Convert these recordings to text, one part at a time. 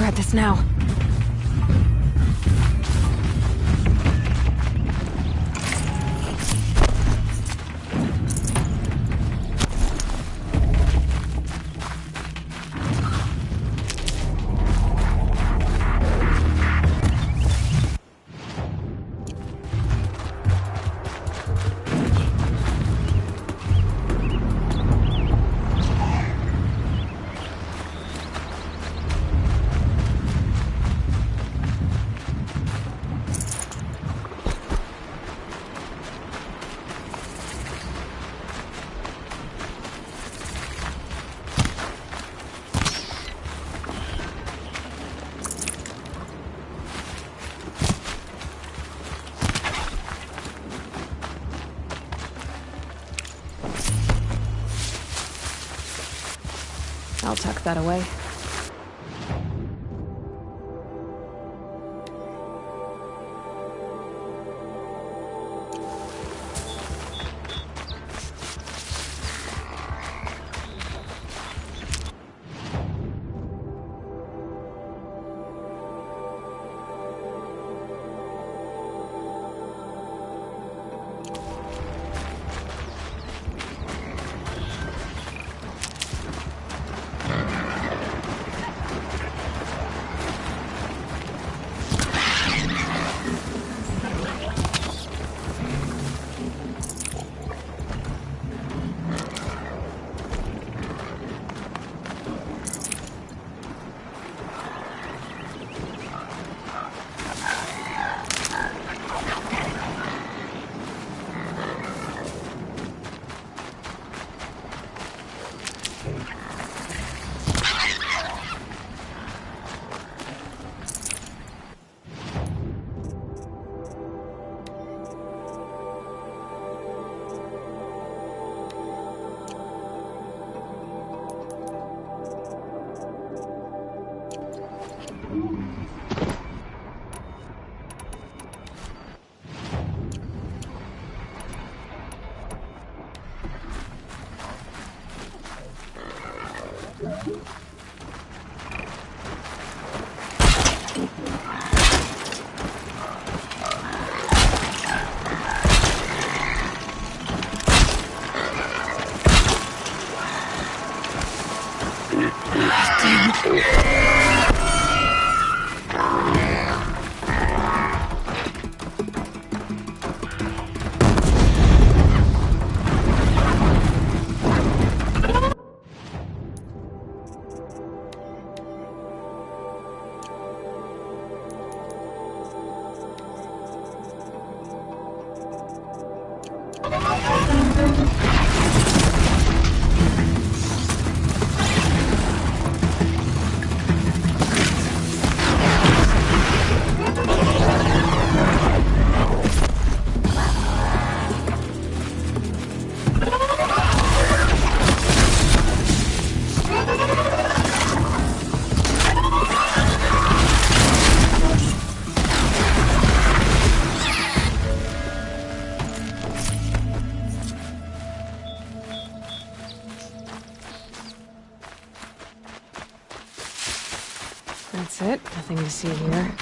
grab this now. I'll tuck that away. That's it. Nothing to see here.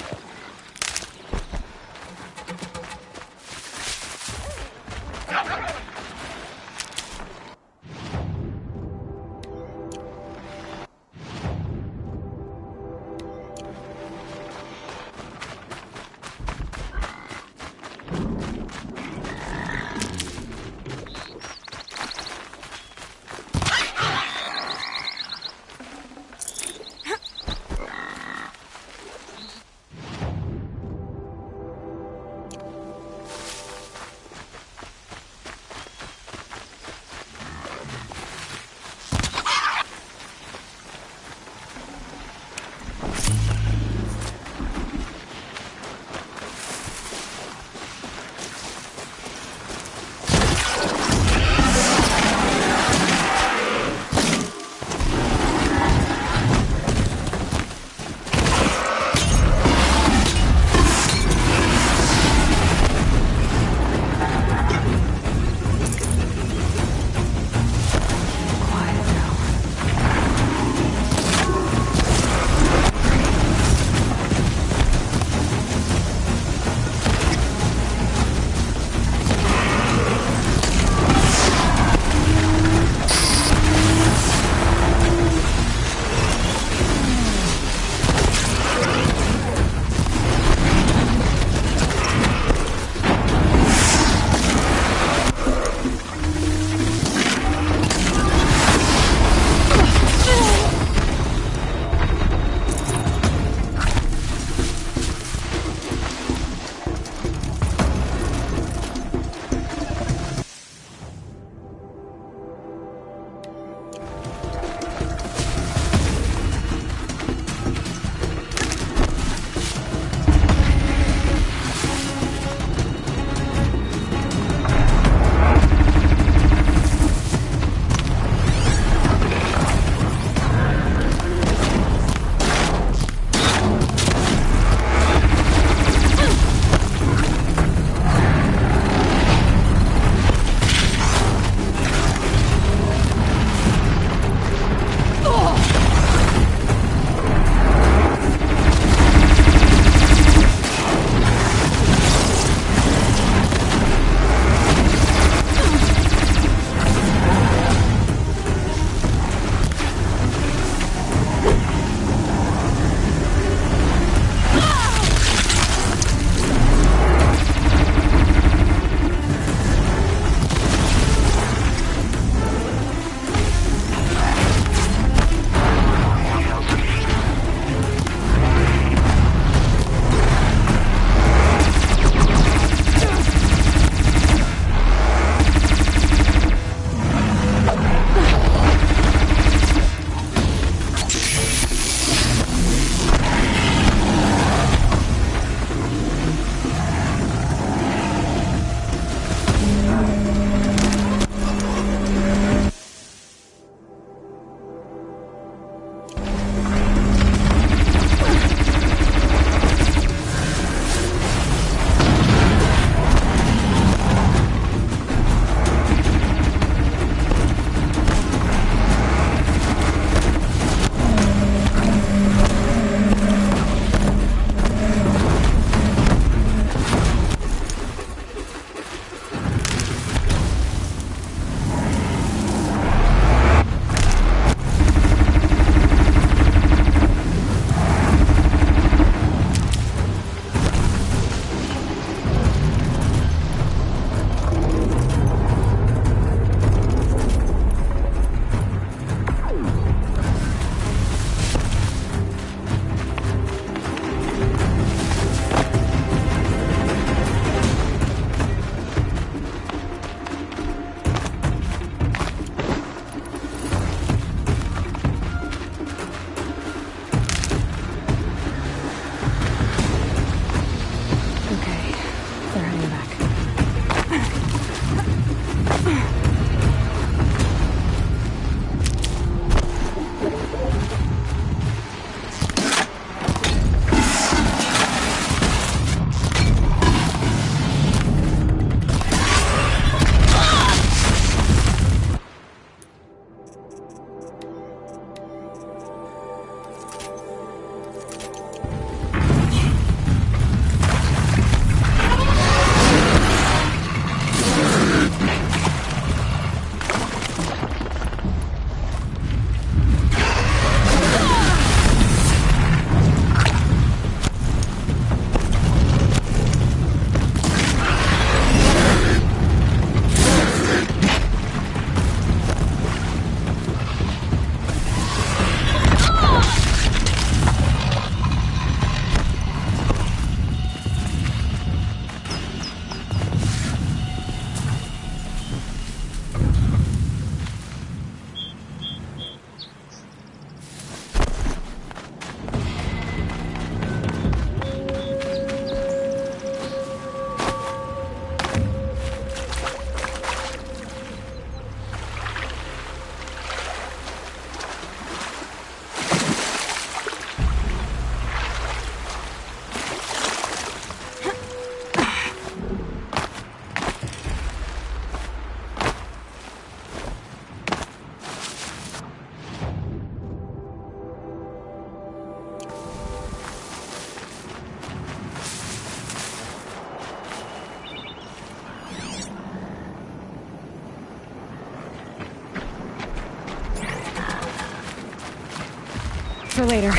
later.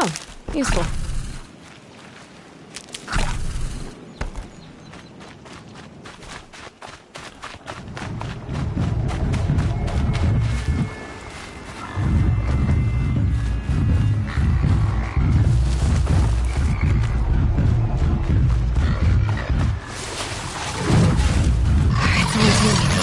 Oh, useful. It's only two.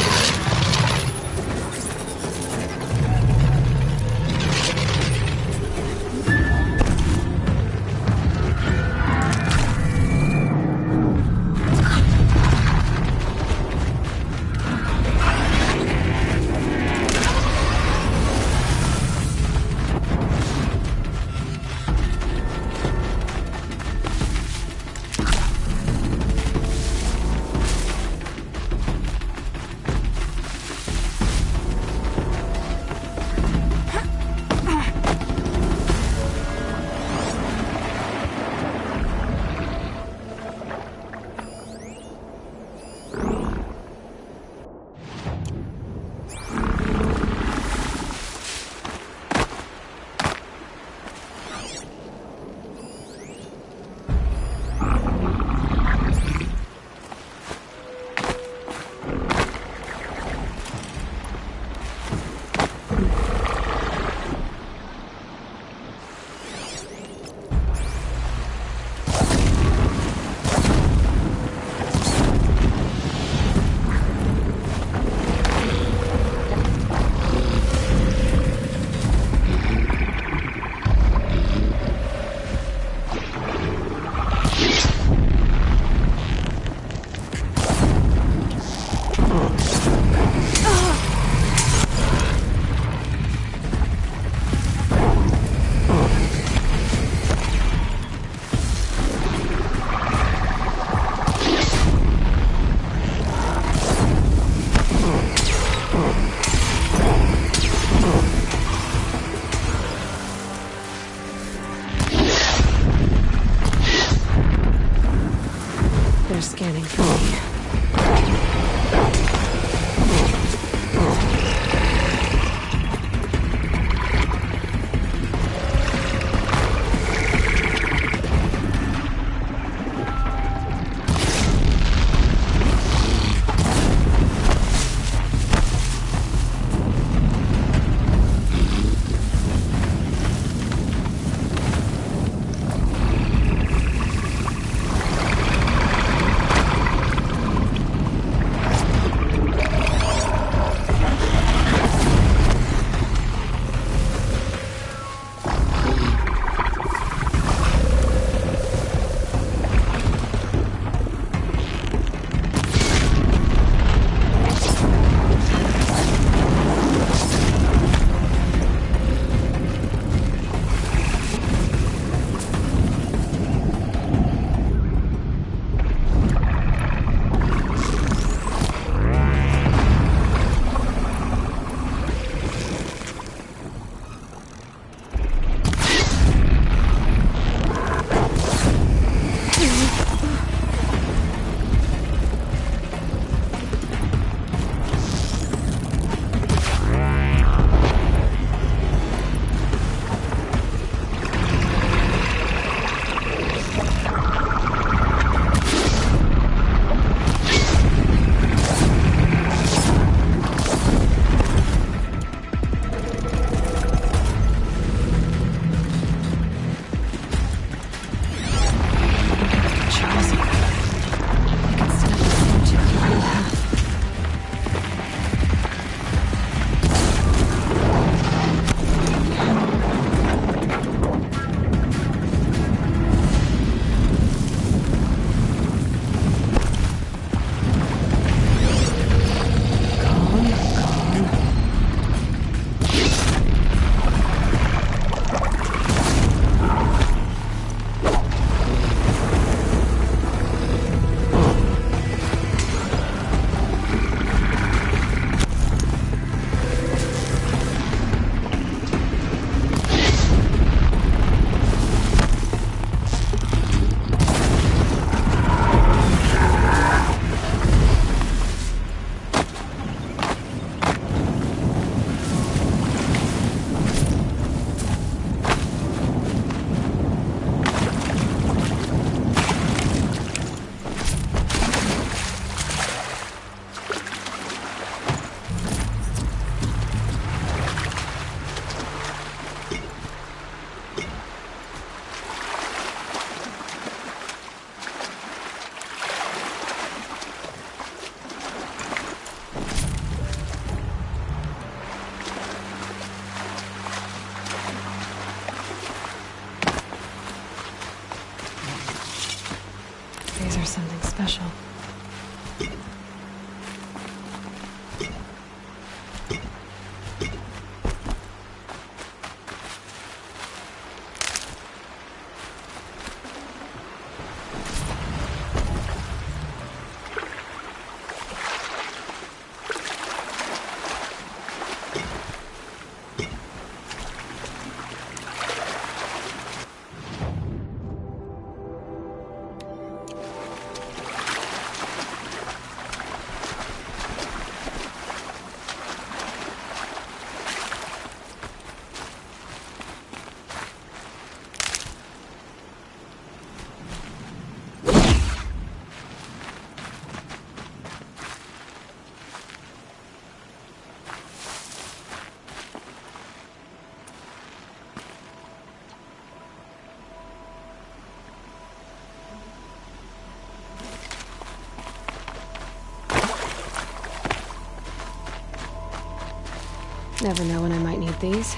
Never know when I might need these.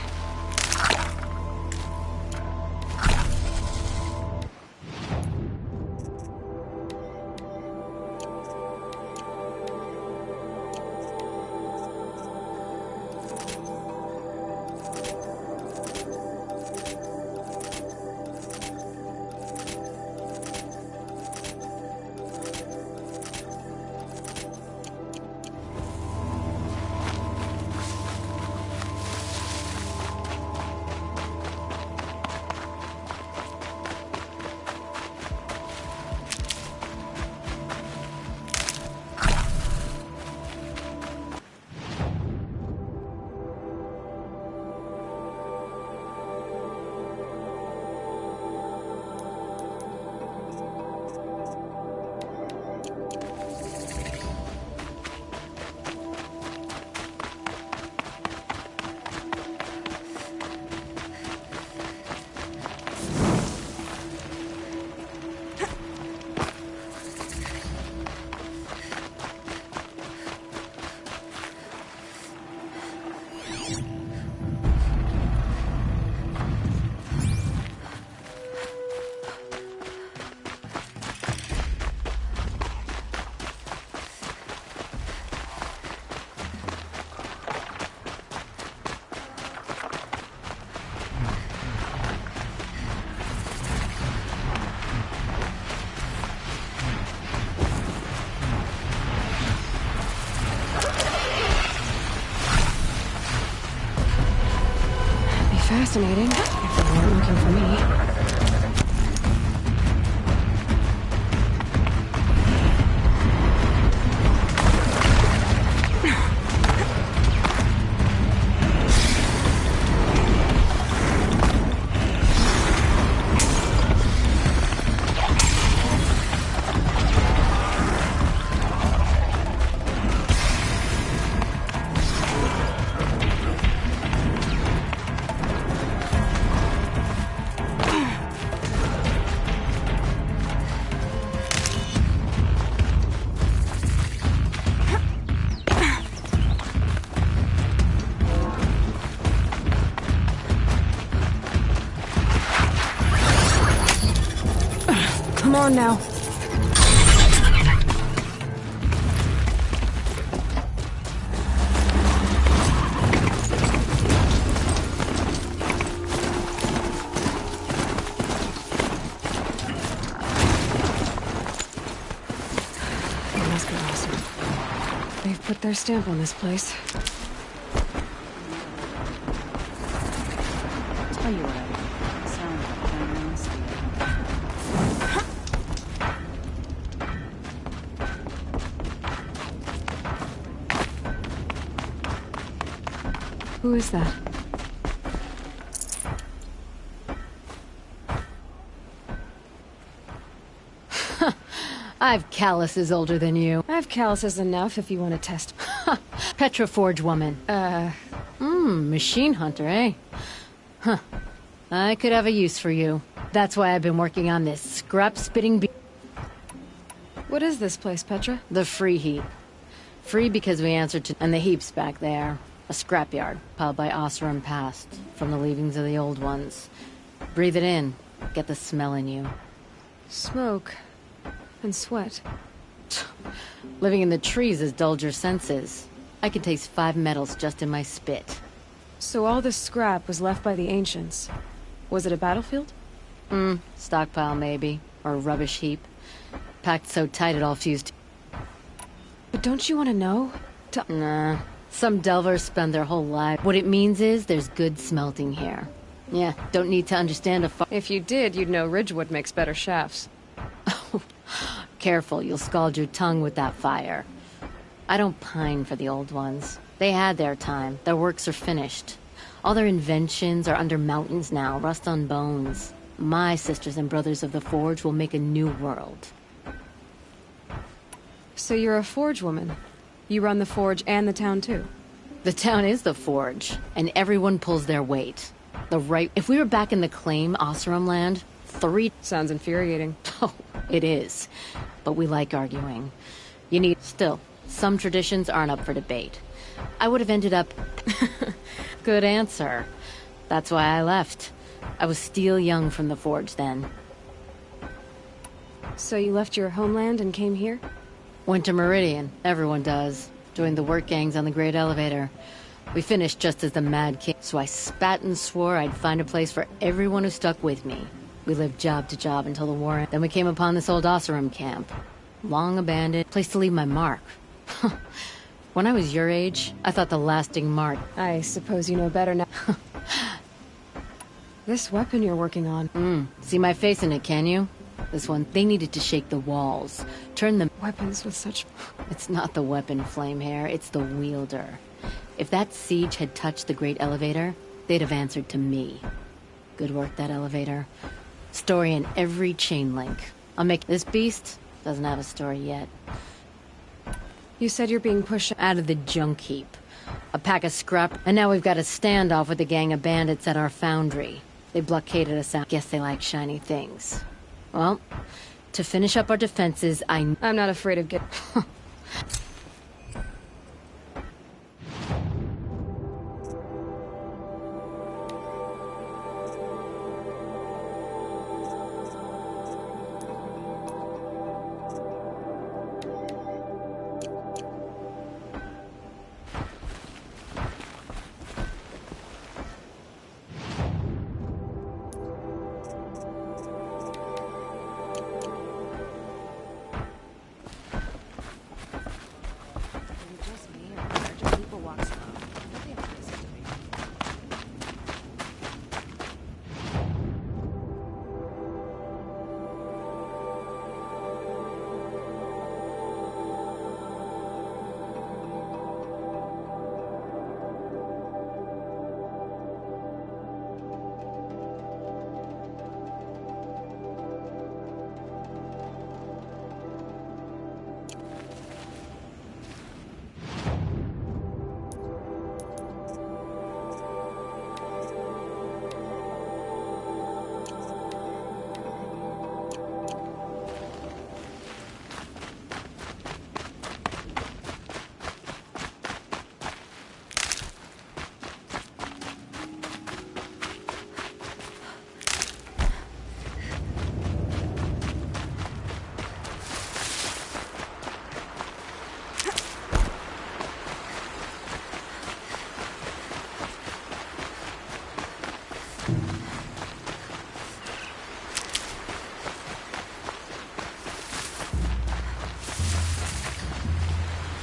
Fascinating, if they weren't looking for me. Come on now. It must be awesome. They've put their stamp on this place. Tell you what I sound like curiosity. Who is that? I've calluses older than you. I have calluses enough if you want to test. Petra Forge woman. Machine hunter, eh? Huh. I could have a use for you. That's why I've been working on this scrap-spitting What is this place, Petra? The free heap. Free because we answered to... And the heap's back there. A scrapyard, piled by Oseram past, from the leavings of the old ones. Breathe it in. Get the smell in you. Smoke. And sweat. Living in the trees has dulled your senses. I can taste 5 metals just in my spit. So all this scrap was left by the ancients. Was it a battlefield? Stockpile maybe. Or a rubbish heap. Packed so tight it all fused. But don't you want to know? Nah. Some delvers spend their whole life. What it means is there's good smelting here. Yeah, don't need to understand a If you did, you'd know Ridgewood makes better shafts. Careful, you'll scald your tongue with that fire. I don't pine for the old ones. They had their time. Their works are finished. All their inventions are under mountains now, rust on bones. My sisters and brothers of the Forge will make a new world. So you're a Forge woman. You run the Forge and the town too. The town is the Forge, and everyone pulls their weight. If we were back in the claim Oseram land, 3... Sounds infuriating. Oh, it is. But we like arguing. Still, some traditions aren't up for debate. I would have ended up... Good answer. That's why I left. I was still young from the Forge then. So you left your homeland and came here? Went to Meridian. Everyone does. Joined the work gangs on the Great Elevator. We finished just as the Mad King, so I spat and swore I'd find a place for everyone who stuck with me. We lived job to job until the war ended. Then we came upon this old Oseram camp. Long abandoned, place to leave my mark. When I was your age, I thought the lasting mark... I suppose you know better now. This weapon you're working on... See my face in it, can you? This one, they needed to shake the walls. Turn them... Weapons with such... It's not the weapon, Flamehair, it's the wielder. If that siege had touched the Great Elevator, they'd have answered to me. Good work, that elevator. Story in every chain link. I'll make... This beast doesn't have a story yet. You said you're being pushed Out of the junk heap. A pack of scrap, and now we've got a standoff with a gang of bandits at our foundry. They blockaded us out. Guess they like shiny things. Well, to finish up our defenses, I'm not afraid of getting...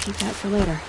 Keep that for later.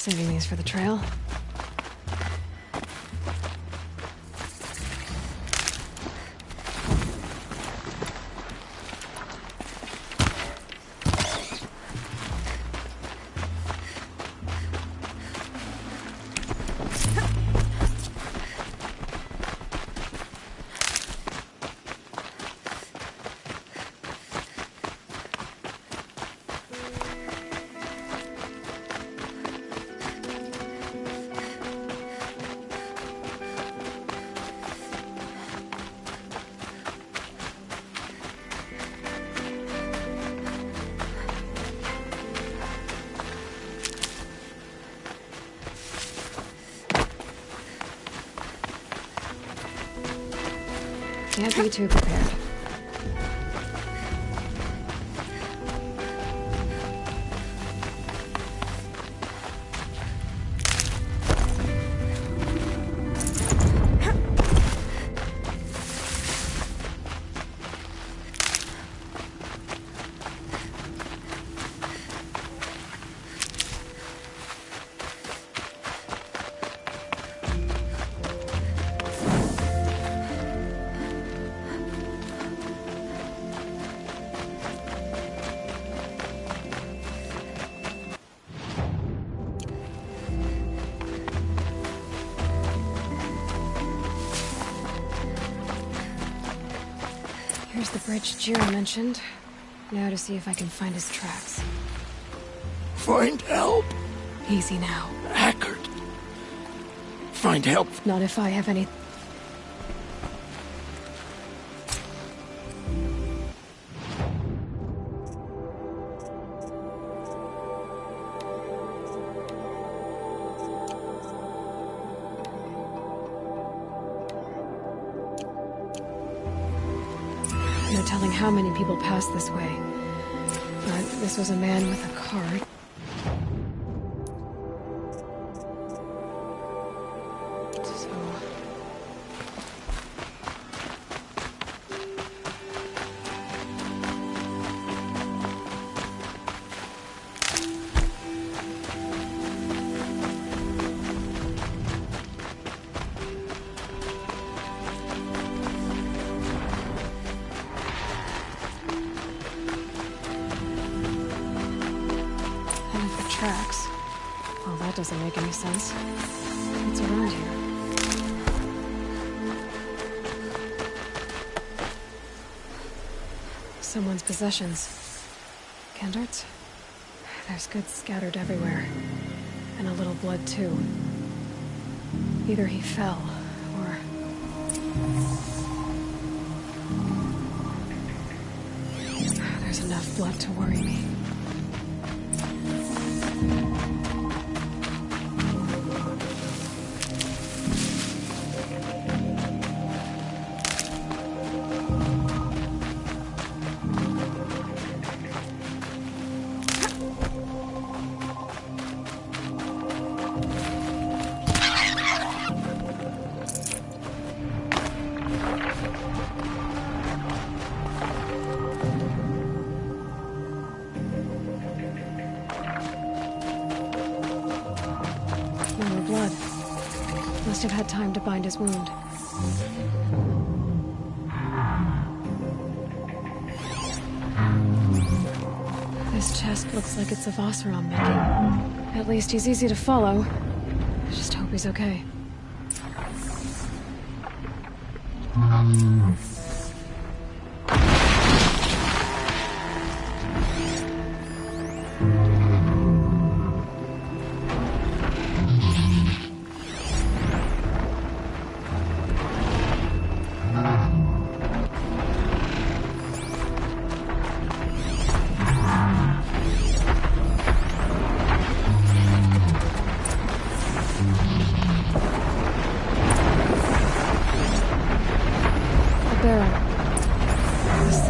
Saving these for the trail. Can't be too prepared. Here's the bridge Jiro mentioned. Now to see if I can find his tracks. Find help? Easy now. Hackard. Find help. Not if I have any... No telling how many people pass this way. But this was a man with a cart. So... tracks. Well, that doesn't make any sense. What's around here? Someone's possessions. Kendart's? There's goods scattered everywhere. And a little blood, too. Either he fell, or... There's enough blood to worry me. Must have had time to bind his wound. This chest looks like it's of Oseram making. At least he's easy to follow. I just hope he's okay.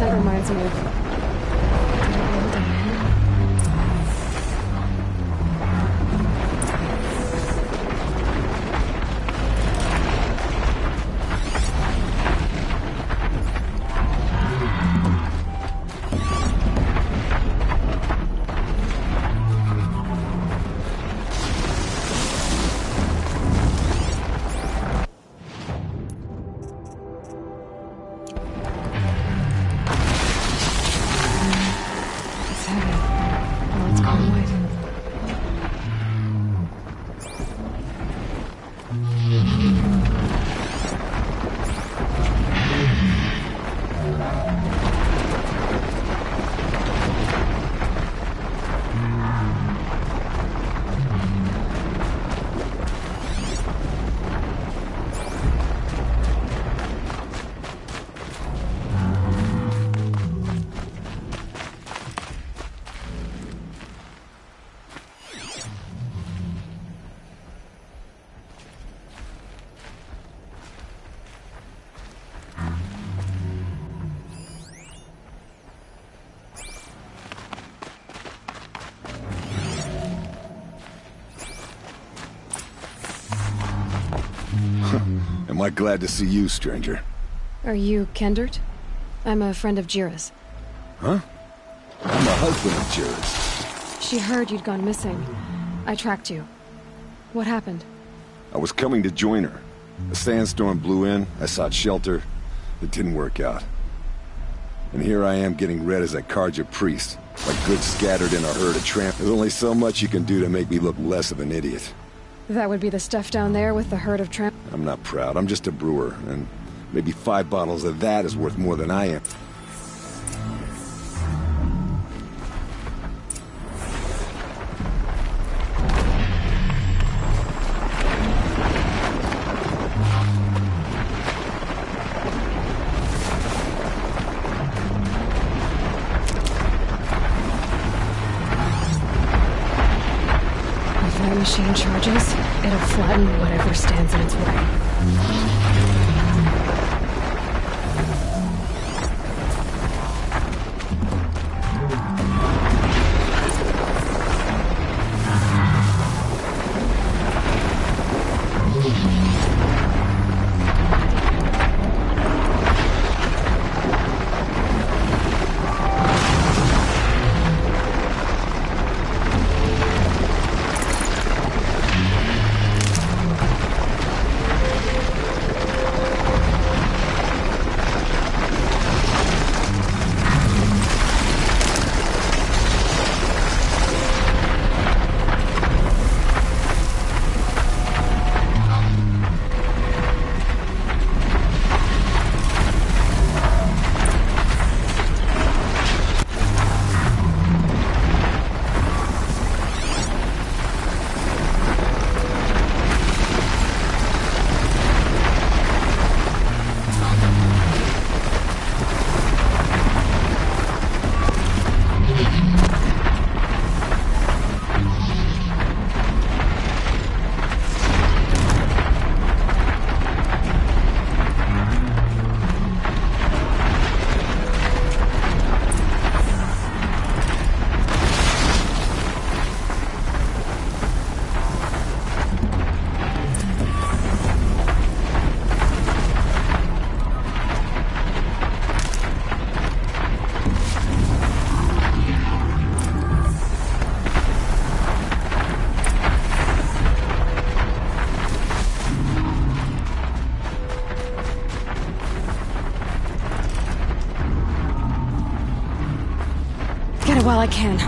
That reminds me of... Did it roll down here? It's heavy. Well, it's calm white. Am I glad to see you, stranger? Are you Kendert? I'm a friend of Jira's. Huh? I'm the husband of Jira's. She heard you'd gone missing. I tracked you. What happened? I was coming to join her. A sandstorm blew in, I sought shelter. It didn't work out. And here I am getting read as a Karja priest, like goods scattered in a herd of tramp. There's only so much you can do to make me look less of an idiot. That would be the stuff down there with the herd of tramp. I'm not proud, I'm just a brewer, and maybe 5 bottles of that is worth more than I am. If that machine charges, it'll flatten whatever stands in its way. Get it while I can.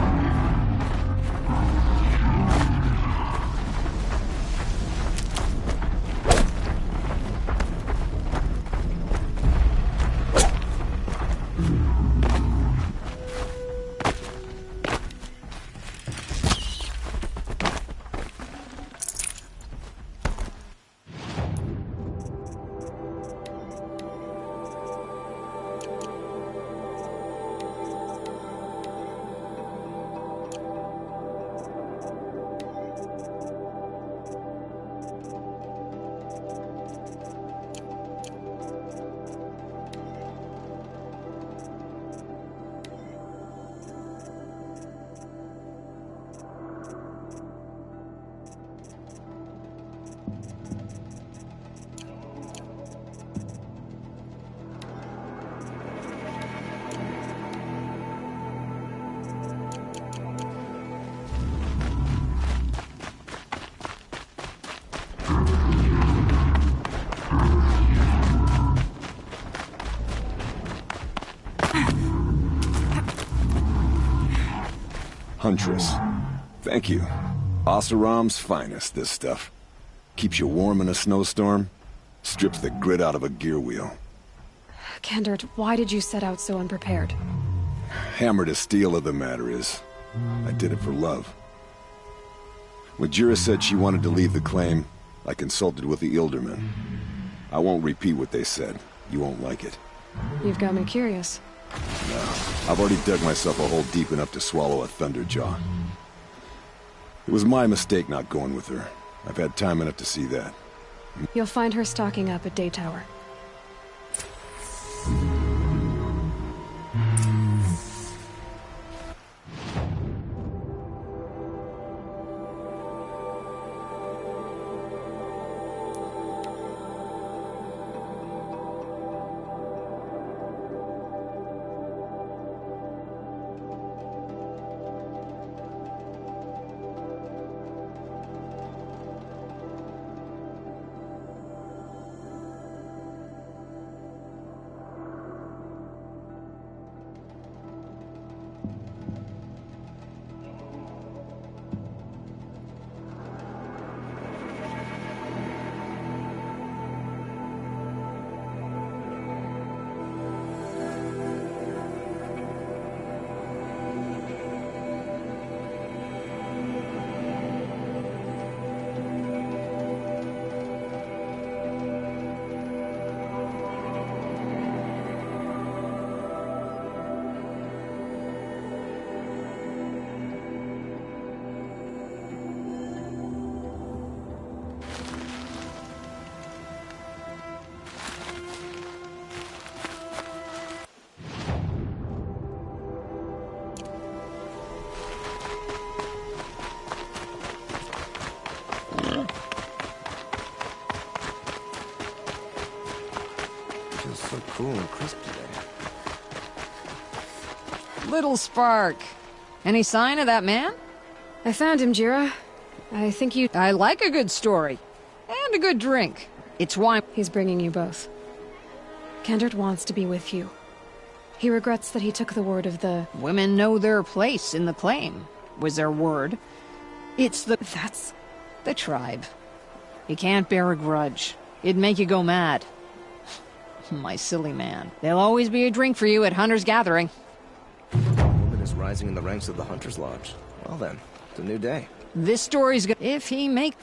Huntress. Thank you. Oseram's finest, this stuff. Keeps you warm in a snowstorm, strips the grit out of a gear wheel. Kendert, why did you set out so unprepared? Hammer to steel of the matter is, I did it for love. When Jira said she wanted to leave the claim, I consulted with the Ildermen. I won't repeat what they said. You won't like it. You've got me curious. No, I've already dug myself a hole deep enough to swallow a thunderjaw. It was my mistake not going with her. I've had time enough to see that. You'll find her stocking up at Day Tower. So cool and crisp today. Little Spark. Any sign of that man? I found him, Jira. I think you... I like a good story. And a good drink. It's why... He's bringing you both. Kendert wants to be with you. He regrets that he took the word of the... Women know their place in the claim, was their word. It's the... That's... the tribe. You can't bear a grudge. It'd make you go mad. My silly man. There'll always be a drink for you at Hunter's Gathering. A woman is rising in the ranks of the Hunter's Lodge. Well then, it's a new day. This story's good. If he make...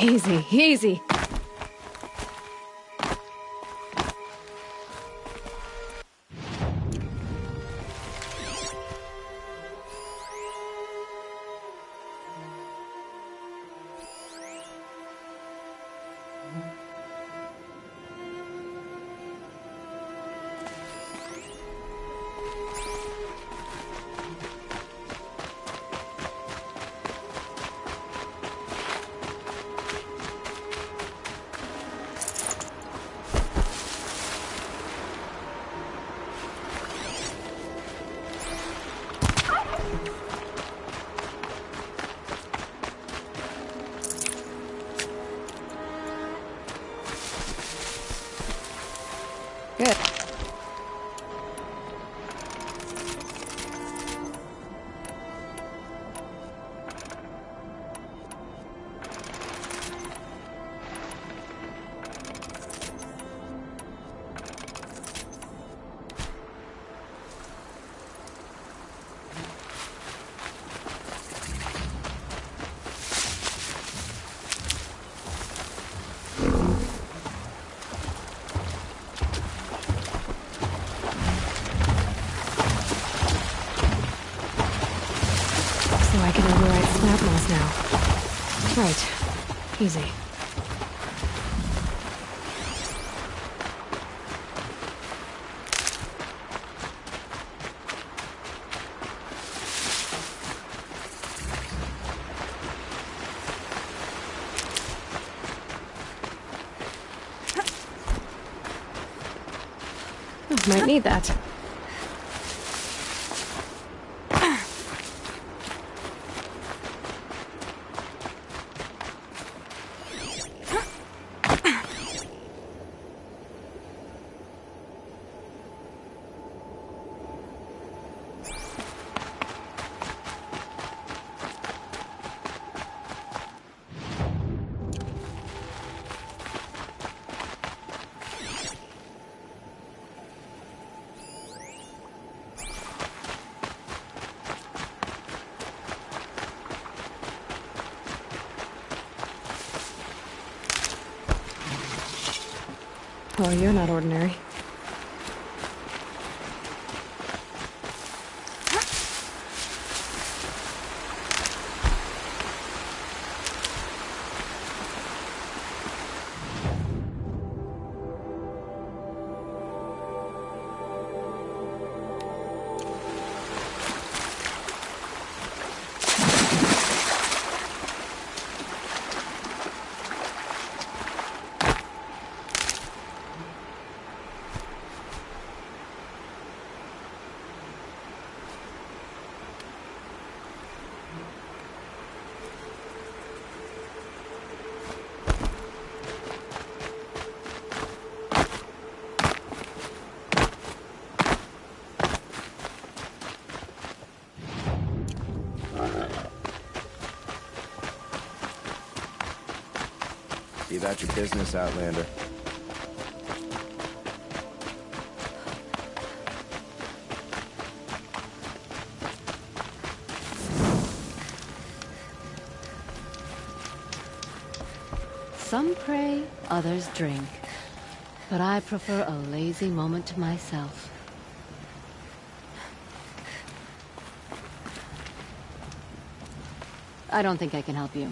Easy, easy. can override snap mouse now. Right. Easy. Might need that. Oh, you're not ordinary. Be about your business, Outlander. Some pray, others drink. But I prefer a lazy moment to myself. I don't think I can help you.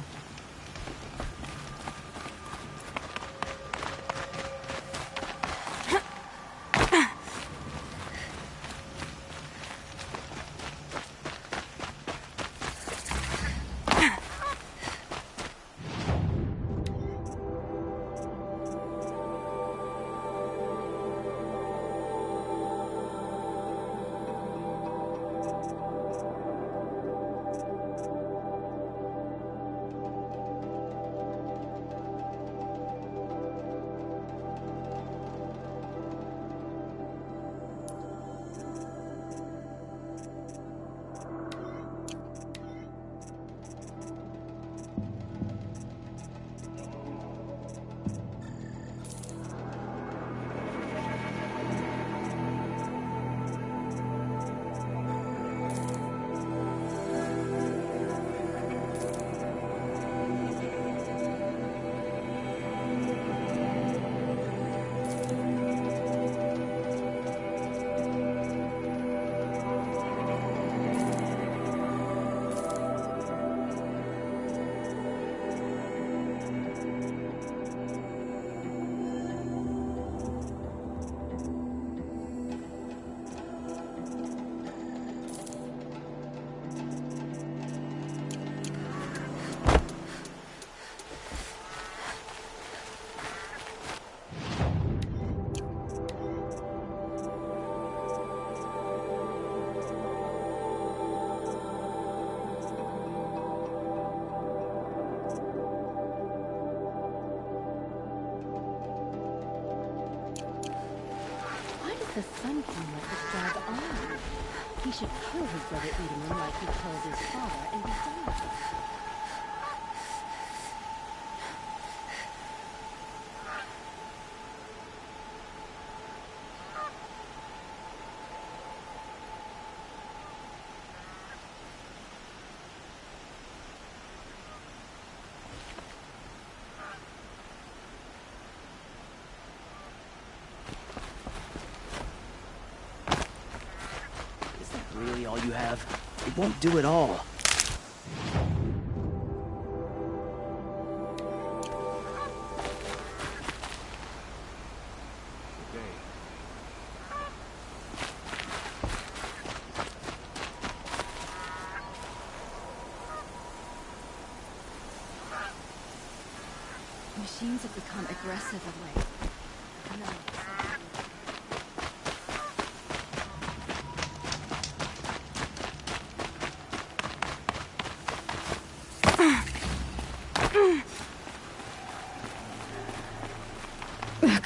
The son can let this drag on. He should kill his brother Edelman like he killed his father and be done with it. Really all you have? It won't do it all. machines have become aggressive of late.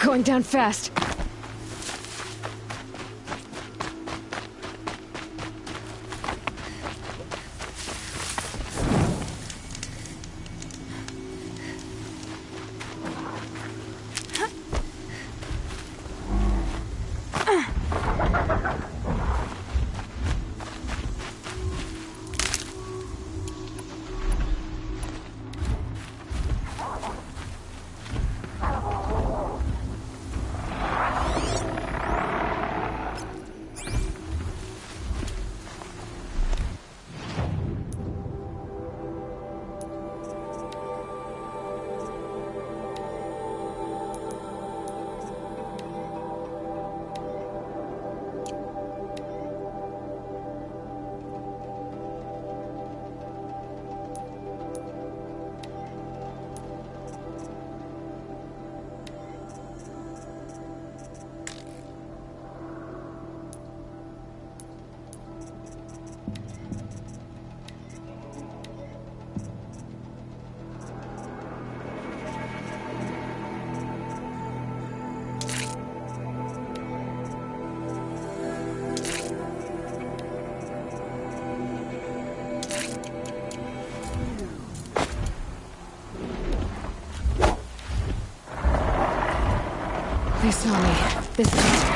Going down fast. They saw me. This is it.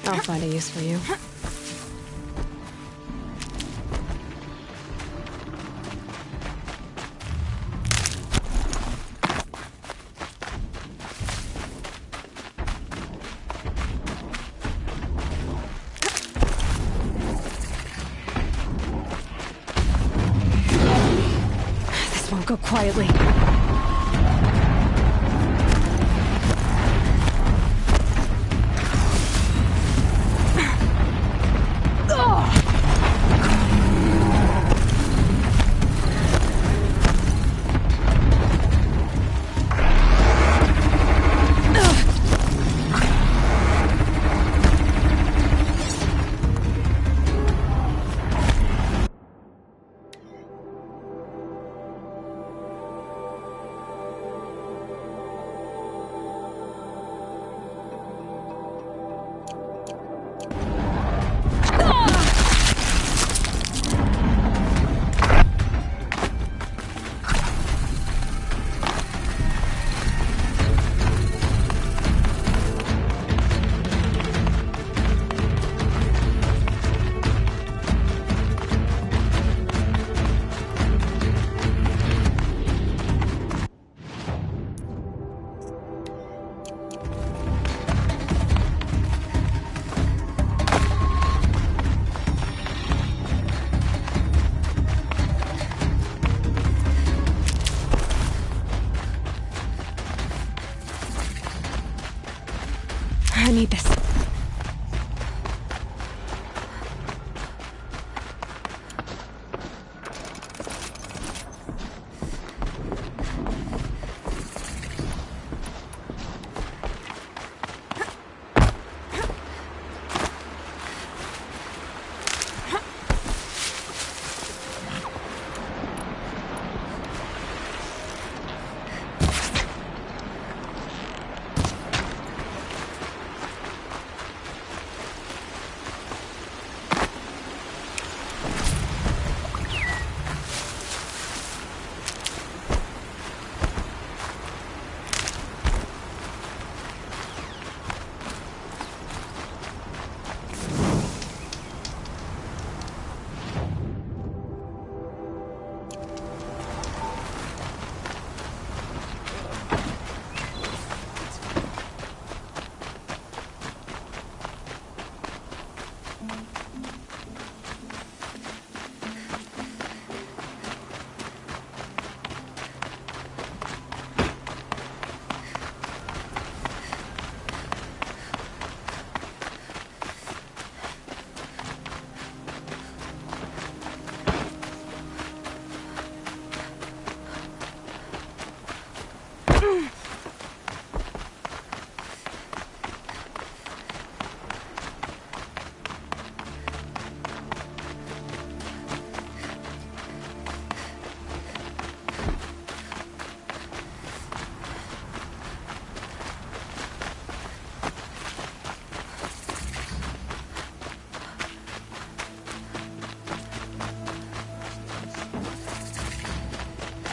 I'll find a use for you. This won't go quietly. I need this.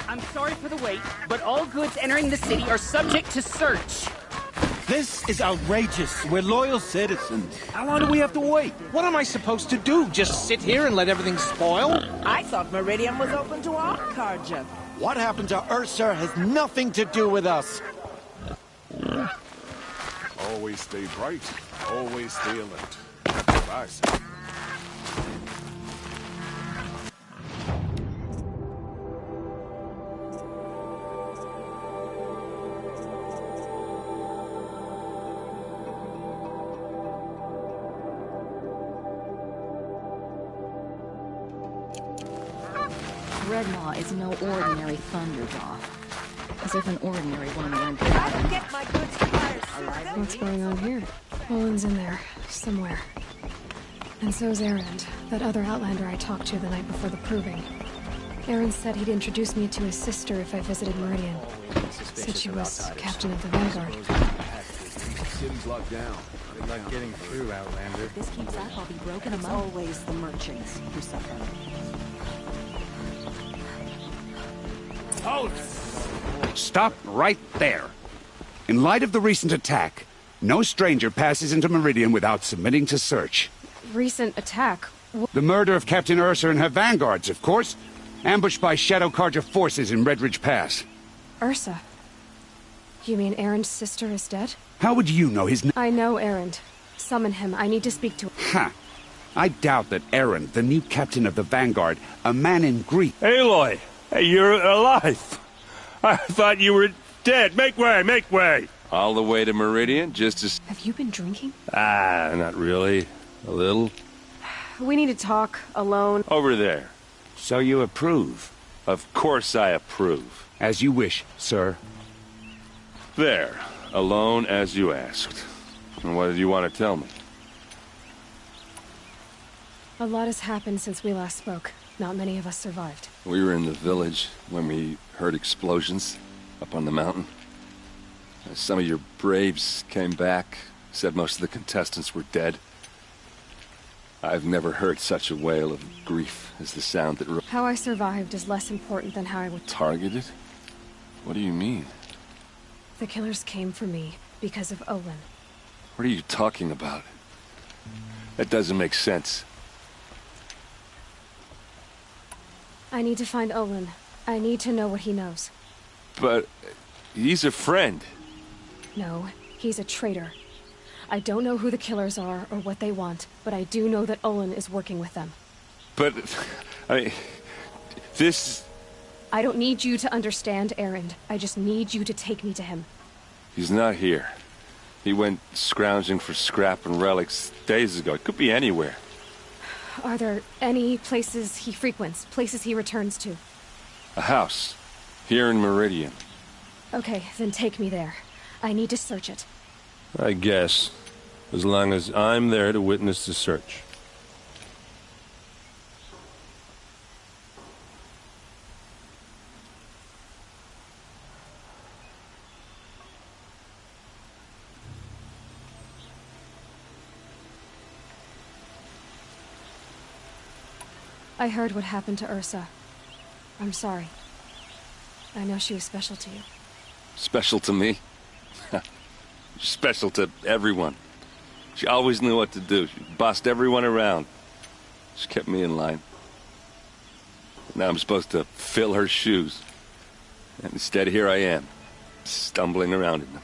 I'm sorry for the wait, but all goods entering the city are subject to search. This is outrageous. We're loyal citizens. How long do we have to wait? What am I supposed to do? Just sit here and let everything spoil? I thought Meridian was open to all Carja. What happened to Ursa has nothing to do with us. Always stay bright. Always stay alert. Bye, sir. Redlaw is no ordinary thunderjaw. As if an ordinary woman learned I can get my goods to buyers. What's going on here? Owen's in there, somewhere. And so's Erend, that other Outlander I talked to the night before the proving. Erend said he'd introduce me to his sister if I visited Meridian. Said she was captain of the Vanguard. City's locked down. Good luck getting through, Outlander. If this keeps up, I'll be broken It's among. always the merchants who suffer. Stop right there. In light of the recent attack, No stranger passes into Meridian without submitting to search. Recent attack? The murder of Captain Ursa and her vanguards, of course. Ambushed by Shadow Carja forces in Redridge Pass. Ursa? You mean Aaron's sister is dead? How would you know his name? I know Aaron. Summon him. I need to speak to him. Ha! I doubt that Aaron, the new captain of the Vanguard, a man in Greek... Aloy! Hey, you're alive! I thought you were dead. Make way, make way! All the way to Meridian, just as... Have you been drinking? Not really. A little. We need to talk, alone. Over there. So you approve? Of course I approve. As you wish, sir. There. Alone as you asked. And what did you want to tell me? A lot has happened since we last spoke. Not many of us survived. We were in the village when we heard explosions up on the mountain. Some of your braves came back, said most of the contestants were dead. I've never heard such a wail of grief as the sound that... How I survived is less important than how I would... Targeted? What do you mean? The killers came for me because of Olin. What are you talking about? That doesn't make sense. I need to find Olin. I need to know what he knows. But... he's a friend. No, he's a traitor. I don't know who the killers are or what they want, but I do know that Olin is working with them. But... I mean... this... I don't need you to understand, Aaron. I just need you to take me to him. He's not here. He went scrounging for scrap and relics days ago. It could be anywhere. Are there any places he frequents, places he returns to? A house. Here in Meridian. Okay, then take me there. I need to search it. I guess. As long as I'm there to witness the search. I heard what happened to Ursa. I'm sorry. I know she was special to you. Special to me? Special to everyone. She always knew what to do. She bossed everyone around. She kept me in line. Now I'm supposed to fill her shoes. And instead, here I am, stumbling around in them.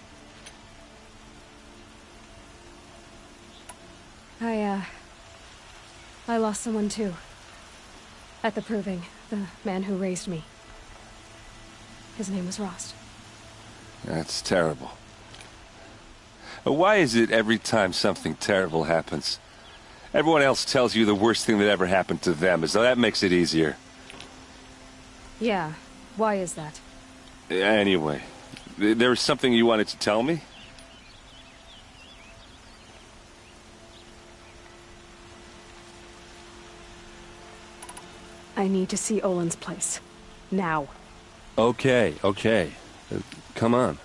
I lost someone too. At the proving, the man who raised me. His name was Rost. That's terrible. Why is it every time something terrible happens, everyone else tells you the worst thing that ever happened to them, as though that makes it easier? Yeah, why is that? Anyway, there was something you wanted to tell me? I need to see Olin's place. Now. Okay. Come on.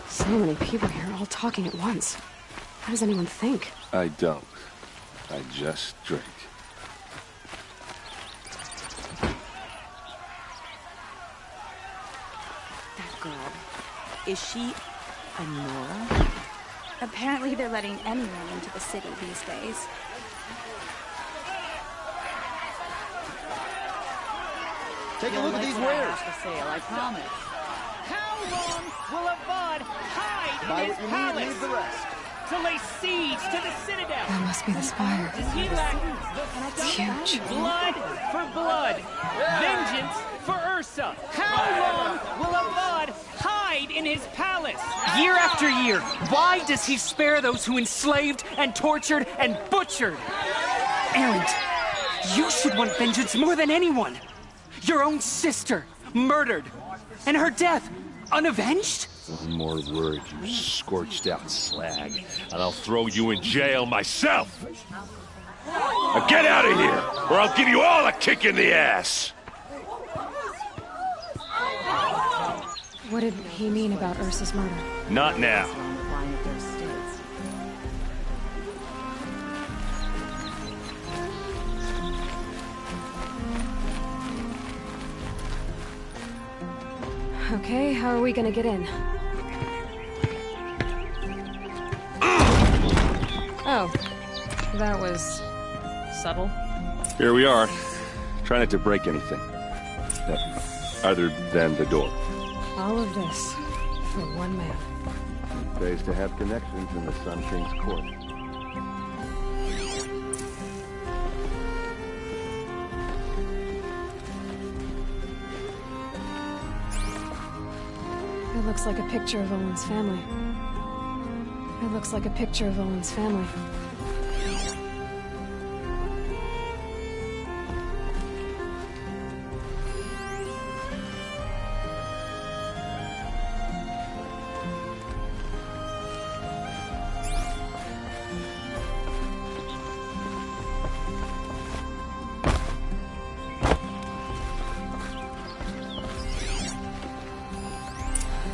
So many people here, all talking at once. How does anyone think? I don't. I just drink. That girl. Is she a Nora? Apparently they're letting anyone into the city these days. Take a look at these wares. For sale, I promise. How long will Avad hide in his palace? Leave the rest. To lay siege to the citadel. That must be the spire. Does he lack It's huge. blood for blood, vengeance for Ursa? How long will Avad hide in his palace? Year after year, why does he spare those who enslaved and tortured and butchered? Erend, you should want vengeance more than anyone. Your own sister, murdered, and her death, unavenged? One more word, you scorched out slag, and I'll throw you in jail myself! Now get out of here, or I'll give you all a kick in the ass! What did he mean about Ursa's murder? Not now. Okay, how are we gonna get in? Oh, that was subtle. Here we are. Try not to break anything. Other than the door. All of this for one man. It pays to have connections in the Sun King's court. It looks like a picture of Owen's family. It looks like a picture of Owen's family.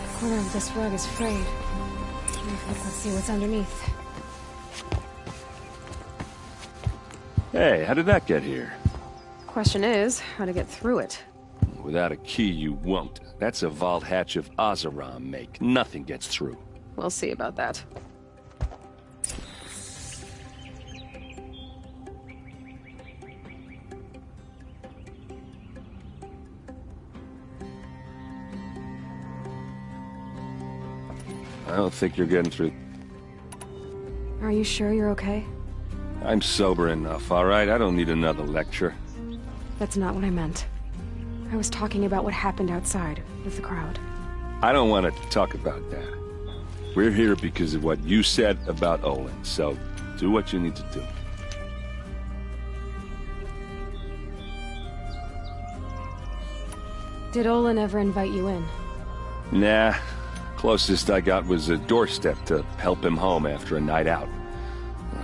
The corner of this rug is frayed. Let's see what's underneath. Hey, how did that get here? Question is, how to get through it. Without a key, you won't. That's a vault hatch of Oseram make. Nothing gets through. We'll see about that. I don't think you're getting through. Are you sure you're okay? I'm sober enough, all right? I don't need another lecture. That's not what I meant. I was talking about what happened outside with the crowd. I don't want to talk about that. We're here because of what you said about Olin, so do what you need to do. Did Olin ever invite you in? Nah. Closest I got was a doorstep to help him home after a night out.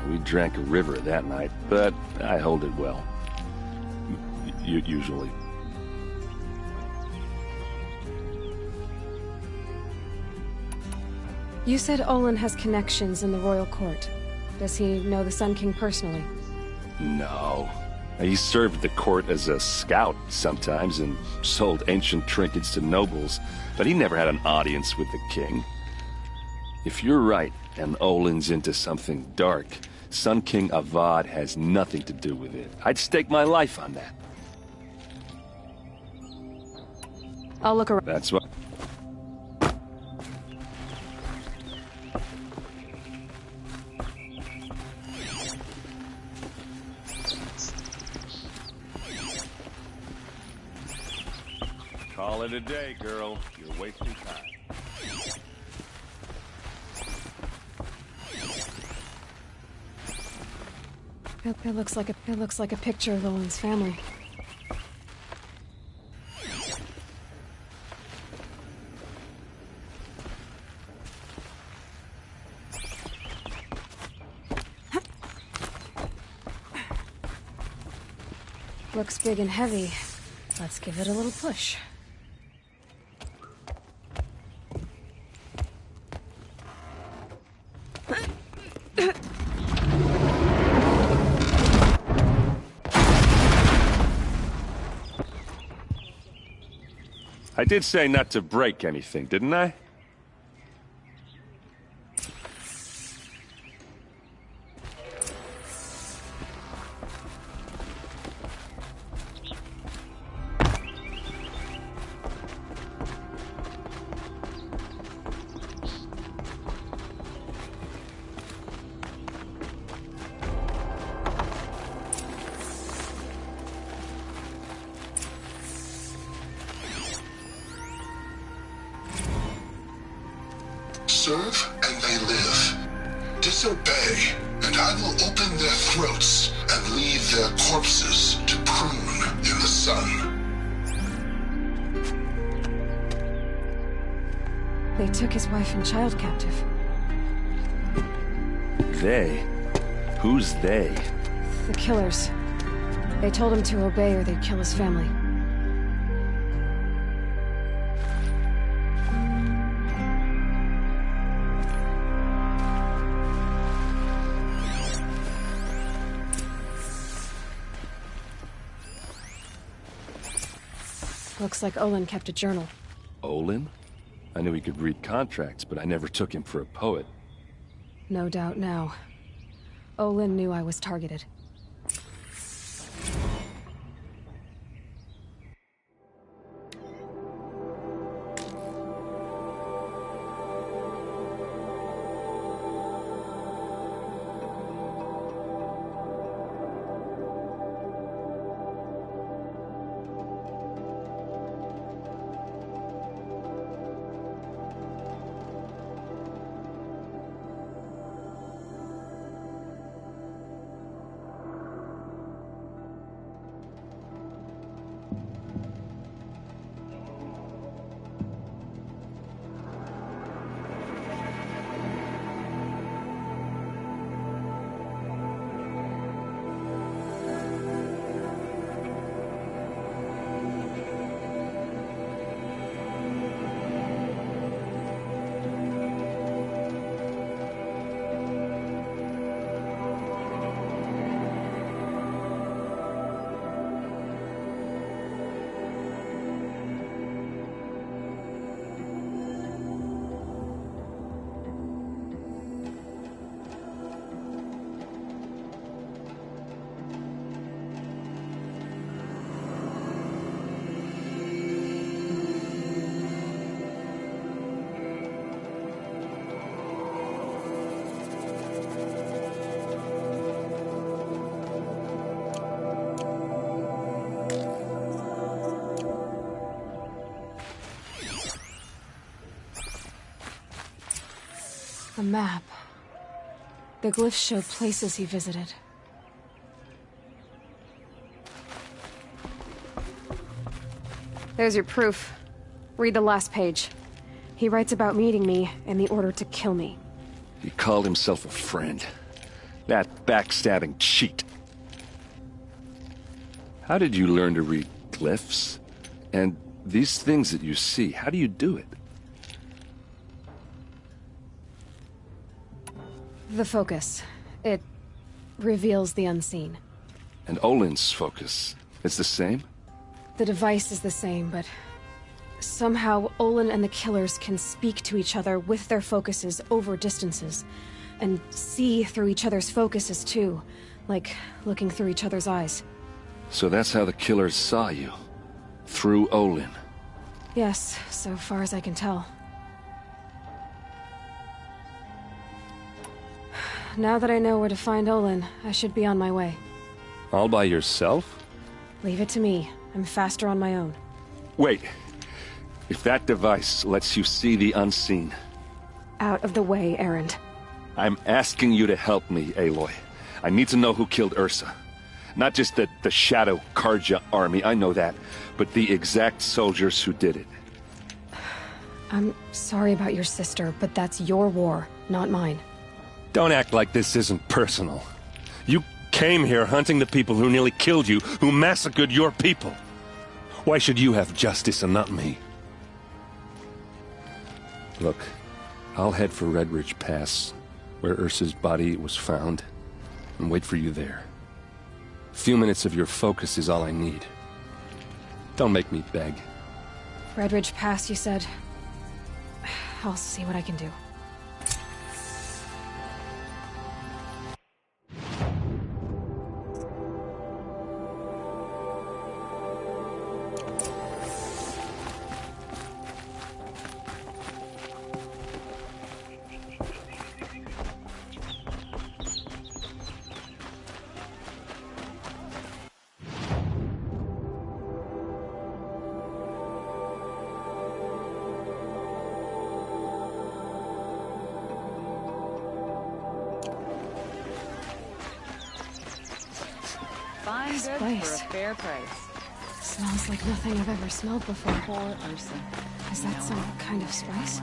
We drank a river that night, but I hold it well. Usually. You said Olin has connections in the royal court. Does he know the Sun King personally? No. He served the court as a scout sometimes and sold ancient trinkets to nobles, but he never had an audience with the king. If you're right, and Olin's into something dark, Sun King Avad has nothing to do with it. I'd stake my life on that. I'll look around. That's what... Call it a day, girl. You're wasting time. It looks like a picture of Owen's family. Looks big and heavy. Let's give it a little push. I did say not to break anything, didn't I? Serve and they live. Disobey, and I will open their throats and leave their corpses to prune in the sun. They took his wife and child captive. They? Who's they? The killers. They told him to obey or they'd kill his family. Looks like Olin kept a journal. Olin? I knew he could read contracts, but I never took him for a poet. No doubt now. Olin knew I was targeted. A map. The glyphs show places he visited. There's your proof. Read the last page. He writes about meeting me and the order to kill me. He called himself a friend. That backstabbing cheat. How did you learn to read glyphs? And these things that you see, how do you do it? The focus. It reveals the unseen. And Olin's focus, it's the same? The device is the same, but somehow Olin and the killers can speak to each other with their focuses over distances, and see through each other's focuses too, like looking through each other's eyes. So that's how the killers saw you? Through Olin? Yes, so far as I can tell. Now that I know where to find Olin, I should be on my way. All by yourself? Leave it to me. I'm faster on my own. Wait. If that device lets you see the unseen... Out of the way, Erend. I'm asking you to help me, Aloy. I need to know who killed Ursa. Not just the Shadow Karja army, I know that, but the exact soldiers who did it. I'm sorry about your sister, but that's your war, not mine. Don't act like this isn't personal. You came here hunting the people who nearly killed you, who massacred your people. Why should you have justice and not me? Look, I'll head for Red Ridge Pass, where Ursa's body was found, and wait for you there. A few minutes of your focus is all I need. Don't make me beg. Red Ridge Pass, you said? I'll see what I can do. Fine goods for a fair price. Smells like nothing I've ever smelled before. Poor Ursa. Is that some kind of spice?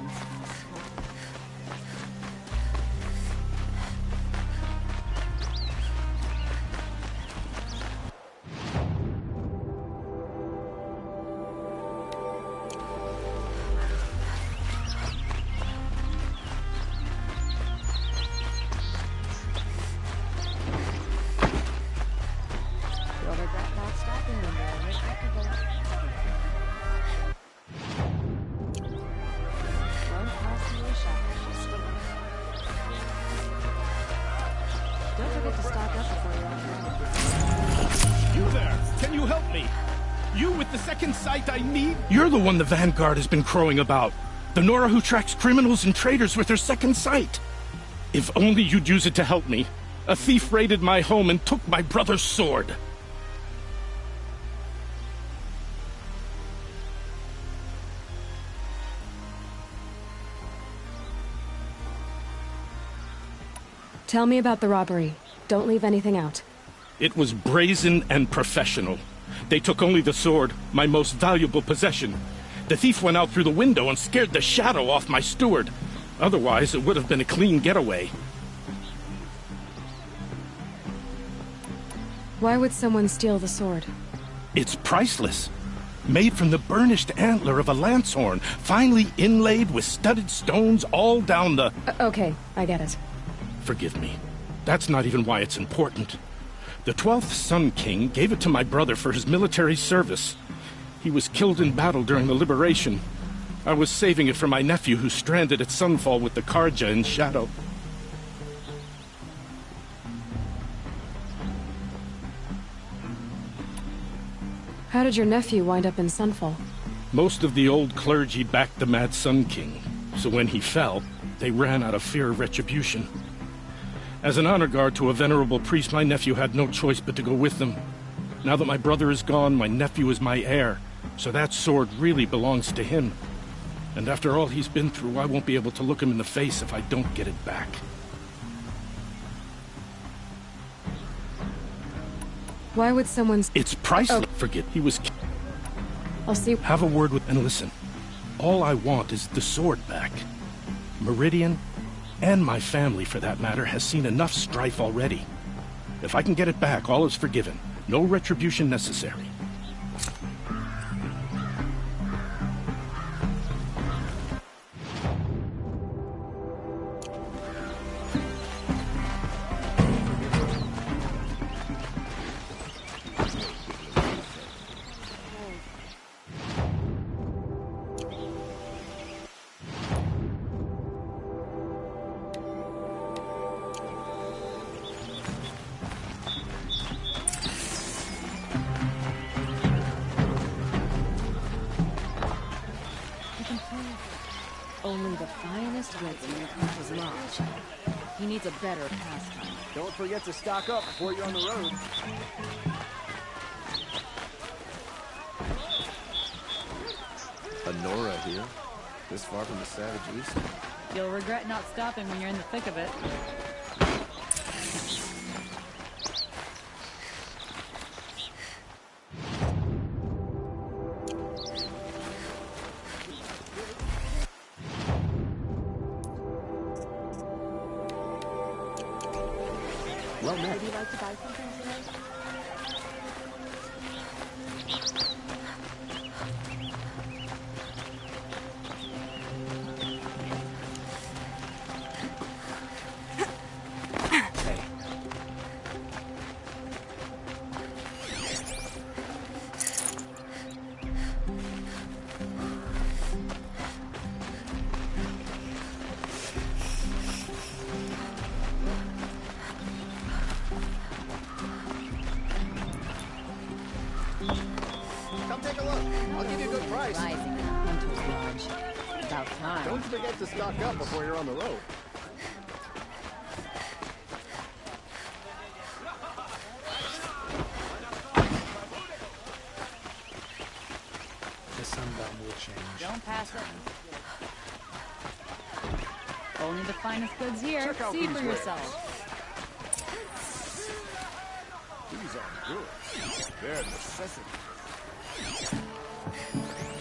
Can you help me? You with the second sight I need? You're the one the Vanguard has been crowing about. The Nora who tracks criminals and traitors with her second sight. If only you'd use it to help me. A thief raided my home and took my brother's sword. Tell me about the robbery. Don't leave anything out. It was brazen and professional. They took only the sword, my most valuable possession. The thief went out through the window and scared the shadow off my steward. Otherwise, it would have been a clean getaway. Why would someone steal the sword? It's priceless. Made from the burnished antler of a lancehorn, finely inlaid with studded stones all down the... Okay, I get it. Forgive me. That's not even why it's important. The 12th Sun King gave it to my brother for his military service. He was killed in battle during the Liberation. I was saving it for my nephew who's stranded at Sunfall with the Karja in Shadow. How did your nephew wind up in Sunfall? Most of the old clergy backed the Mad Sun King, so when he fell, they ran out of fear of retribution. As an honor guard to a venerable priest, my nephew had no choice but to go with them. Now that my brother is gone, my nephew is my heir, so that sword really belongs to him. And after all he's been through, I won't be able to look him in the face if I don't get it back. Why would someone... It's priceless. Oh. Forget, he was... I'll see... Have a word with... And listen, all I want is the sword back. Meridian, and my family for that matter, has seen enough strife already. If I can get it back, all is forgiven. No retribution necessary. Only the finest wits in the Hunter's Lodge. He needs a better pastime. Don't forget to stock up before you're on the road. A Nora here? This far from the Savage East? You'll regret not stopping when you're in the thick of it. Well met. Would you like to buy something today? Come take a look. I'll give you a good price. Rising in the Hunter's Lodge. About time. Don't forget to stock up before you're on the road. The sundown will change. Don't pass it. Only the finest goods here. See for yourself. These are good. They're necessity.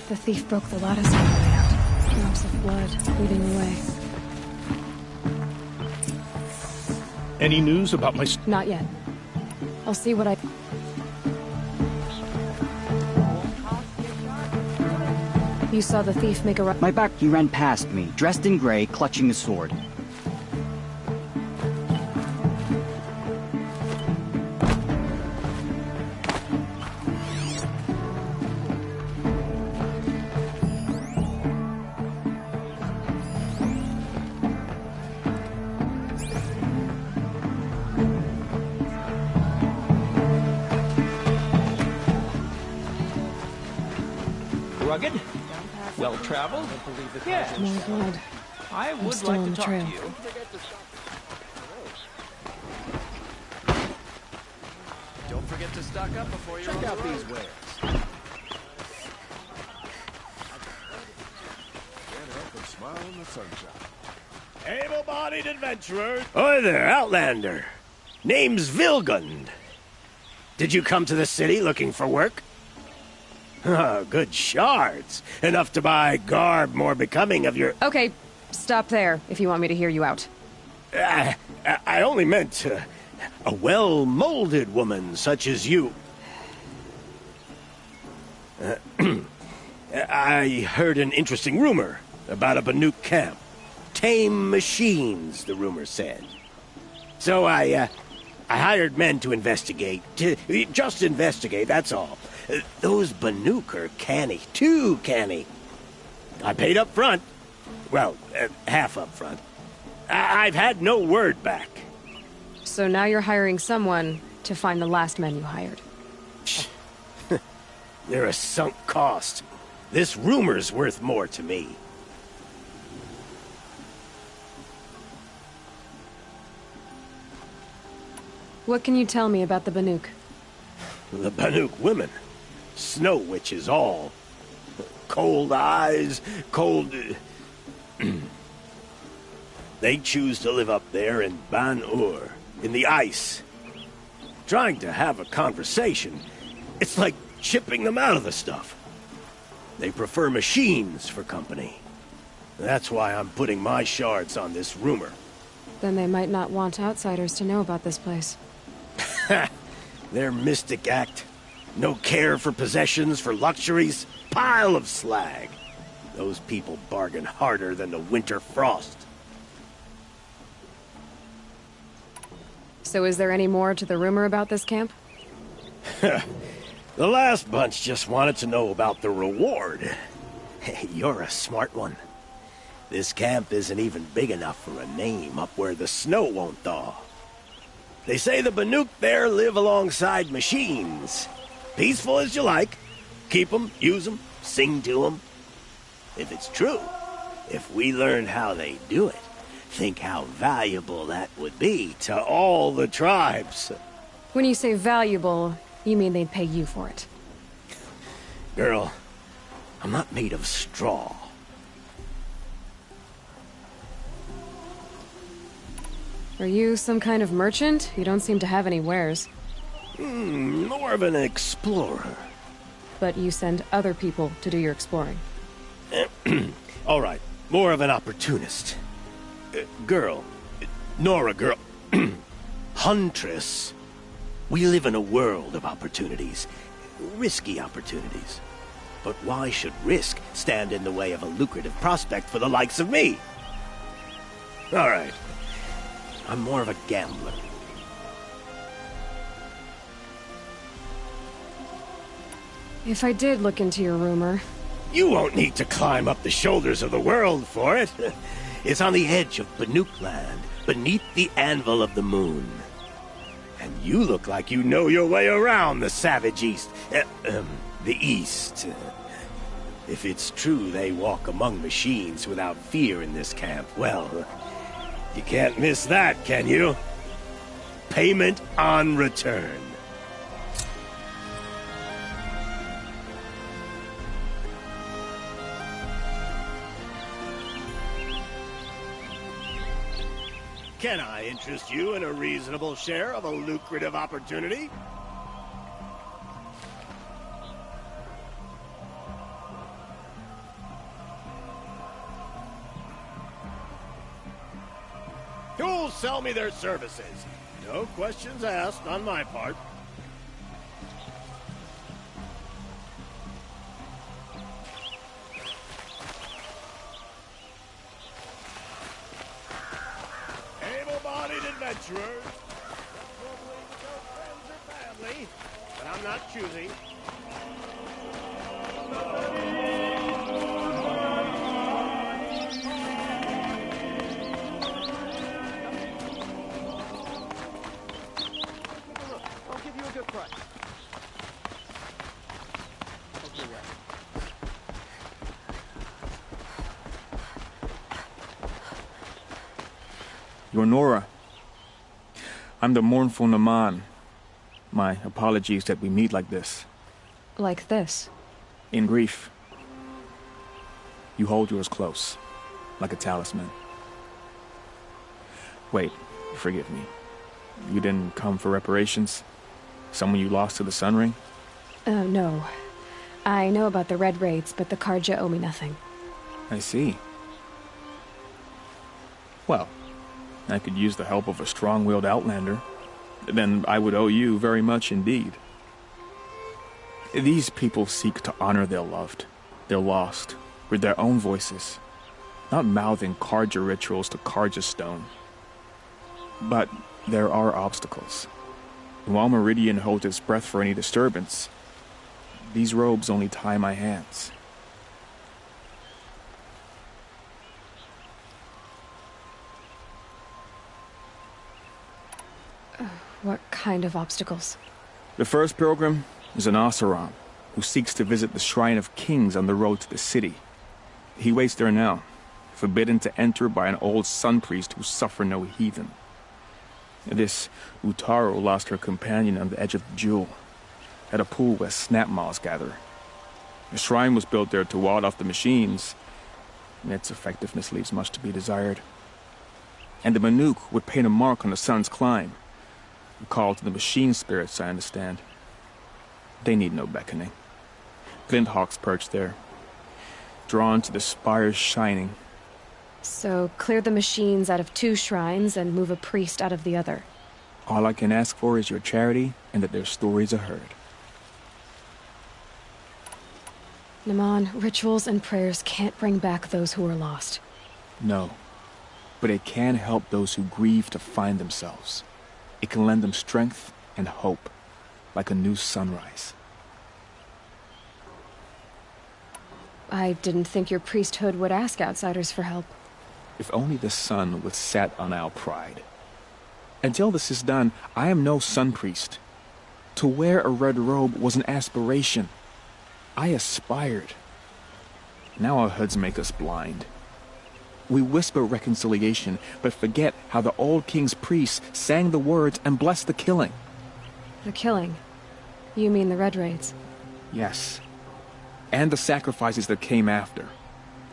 The thief broke the lattice on the way out. Drops of blood leading away. Any news about my... Not yet. I'll see what I... You saw the thief make a run... My back, he ran past me, dressed in gray, clutching a sword. Rugged? Well-traveled? Yes. My God. I I'm would still like on to the talk trail. to you. Don't forget to stock up before you check out these wares. Can't help but smile in the sunshine. Able-bodied adventurers. Hi there, Outlander. Name's Vilgund. Did you come to the city looking for work? Good shards. Enough to buy garb more becoming of your... Okay, stop there if you want me to hear you out. I only meant a well-molded woman such as you. I heard an interesting rumor about a Banuk camp. Tame machines, the rumor said. So I hired men to investigate. Just investigate, that's all. Those Banuk are canny, too canny. I paid up front. Well, half up front. I've had no word back. So now you're hiring someone to find the last men you hired. They're a sunk cost. This rumor's worth more to me. What can you tell me about the Banuk? The Banuk women. Snow witches all. Cold eyes, cold... They choose to live up there in Ban-Ur, in the ice. Trying to have a conversation, it's like chipping them out of the stuff. They prefer machines for company. That's why I'm putting my shards on this rumor. Then they might not want outsiders to know about this place. Their mystic act. No care for possessions, for luxuries. Pile of slag. Those people bargain harder than the winter frost. So is there any more to the rumor about this camp? The last bunch just wanted to know about the reward. You're a smart one. This camp isn't even big enough for a name up where the snow won't thaw. They say the Banuk there live alongside machines. Peaceful as you like. Keep them, use them, sing to them. If it's true, if we learned how they do it, think how valuable that would be to all the tribes. When you say valuable, you mean they'd pay you for it. Girl, I'm not made of straw. Are you some kind of merchant? You don't seem to have any wares. More of an explorer. But you send other people to do your exploring. All right, more of an opportunist. Girl. Nora, girl. Huntress. We live in a world of opportunities. Risky opportunities. But why should risk stand in the way of a lucrative prospect for the likes of me? All right. I'm more of a gambler. If I did look into your rumor... You won't need to climb up the shoulders of the world for it. It's on the edge of Banuk land, beneath the anvil of the moon. And you look like you know your way around the savage east. The east. If it's true they walk among machines without fear in this camp, well, you can't miss that, can you? Payment on return. Can I interest you in a reasonable share of a lucrative opportunity? Who'll sell me their services? No questions asked on my part. Able-bodied adventurers. Probably no friends or family, but I'm not choosy. I'll give you a good price. Okay, yeah. You're Nora. I'm the mournful Naman. My apologies that we meet like this. Like this? In grief. You hold yours close, like a talisman. Wait, forgive me. You didn't come for reparations? Someone you lost to the Sun Ring? No. I know about the Red Raids, but the Karja owe me nothing. I see. Well, I could use the help of a strong-willed outlander. Then I would owe you very much indeed. These people seek to honor their loved, their lost, with their own voices, not mouthing Karja rituals to Karja stone. But there are obstacles. And while Meridian holds its breath for any disturbance, these robes only tie my hands. What kind of obstacles? The first pilgrim is an Oseram, who seeks to visit the Shrine of Kings on the road to the city. He waits there now, forbidden to enter by an old sun priest who suffer no heathen. This Utaro lost her companion on the edge of the Jewel, at a pool where snap moths gather. The shrine was built there to ward off the machines, and its effectiveness leaves much to be desired. And the Manuk would paint a mark on the sun's climb, a call to the machine spirits, I understand. They need no beckoning. Glint hawks perch there, drawn to the spires shining. So, clear the machines out of 2 shrines and move a priest out of the other. All I can ask for is your charity and that their stories are heard. Naman, rituals and prayers can't bring back those who are lost. No, but it can help those who grieve to find themselves. It can lend them strength and hope, like a new sunrise. I didn't think your priesthood would ask outsiders for help. If only the sun would set on our pride. Until this is done, I am no sun priest. To wear a red robe was an aspiration. I aspired. Now our hoods make us blind. We whisper reconciliation, but forget how the old king's priests sang the words and blessed the killing. The killing? You mean the Red Raids? Yes. And the sacrifices that came after.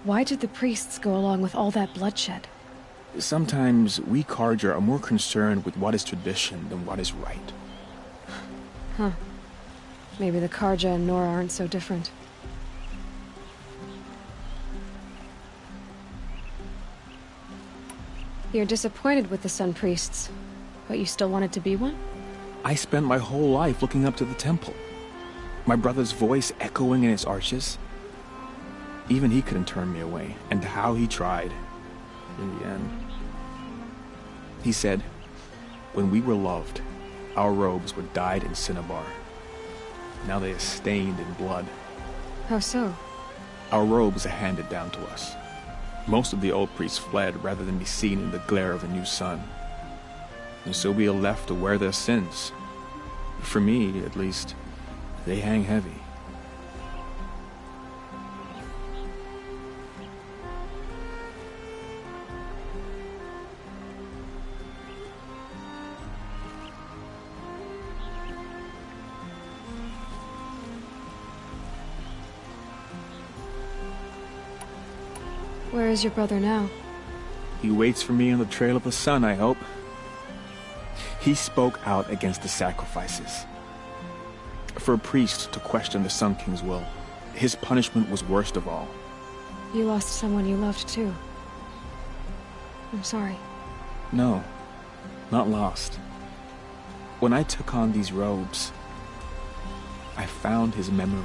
Why did the priests go along with all that bloodshed? Sometimes we Karja are more concerned with what is tradition than what is right. Huh. Maybe the Karja and Nora aren't so different. You're disappointed with the Sun Priests, but you still wanted to be one? I spent my whole life looking up to the temple. My brother's voice echoing in its arches. Even he couldn't turn me away, and how he tried. In the end. He said, when we were loved, our robes were dyed in cinnabar. Now they are stained in blood. How so? Our robes are handed down to us. Most of the old priests fled rather than be seen in the glare of a new sun. And so we are left to wear their sins. For me, at least, they hang heavy. Where is your brother now? He waits for me on the trail of the sun, I hope. He spoke out against the sacrifices. For a priest to question the Sun King's will, his punishment was worst of all. You lost someone you loved too. I'm sorry. No, not lost. When I took on these robes, I found his memory.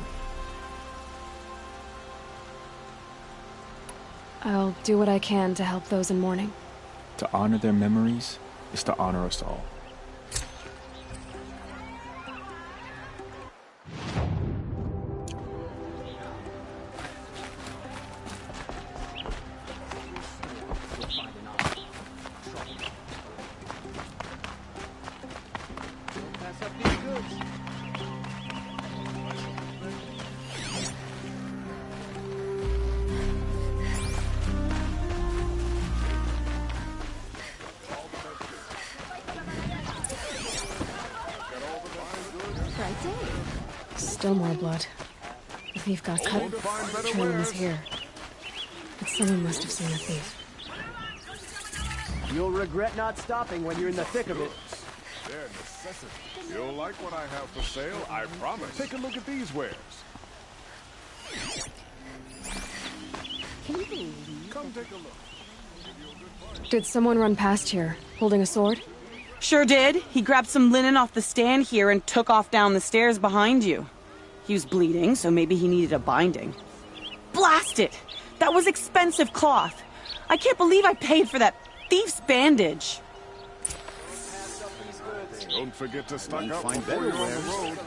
I'll do what I can to help those in mourning. To honor their memories is to honor us all. still more blood. The thief got cut. Trail ends here. But someone must have seen the thief. You'll regret not stopping when you're in the thick of it. Their necessity. You'll like what I have for sale, I promise. Take a look at these wares. Can you believe? Come take a look. Did someone run past here, holding a sword? Sure did. He grabbed some linen off the stand here and took off down the stairs behind you. He was bleeding, so maybe he needed a binding. Blast it! That was expensive cloth. I can't believe I paid for that thief's bandage. Don't forget to stock up before you're on the road.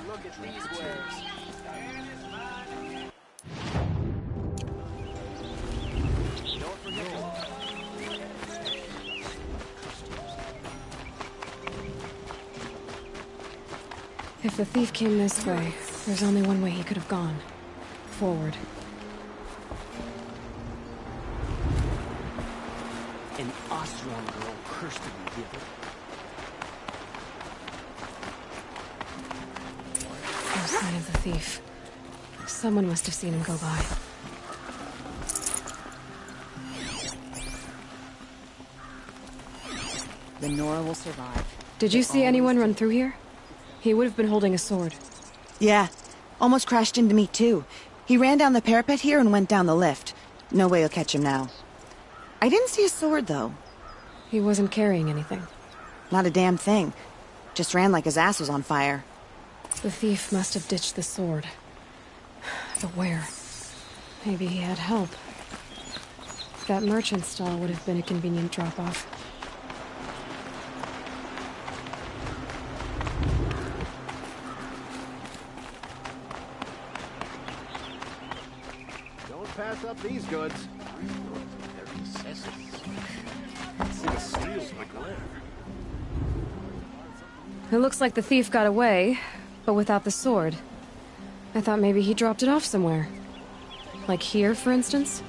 If the thief came this way, there's only one way he could have gone. Forward. An Oseram girl cursed to be given. No sign of the thief. Someone must have seen him go by. The Nora will survive. Did you see anyone run through here? He would have been holding a sword. Yeah. Almost crashed into me, too. He ran down the parapet here and went down the lift. No way you'll catch him now. I didn't see a sword, though. He wasn't carrying anything. Not a damn thing. Just ran like his ass was on fire. The thief must have ditched the sword. But where? Maybe he had help. That merchant stall would have been a convenient drop-off. Don't pass up these goods. They're necessities. See the steals the glare. It looks like the thief got away, but without the sword. I thought maybe he dropped it off somewhere. Like here, for instance?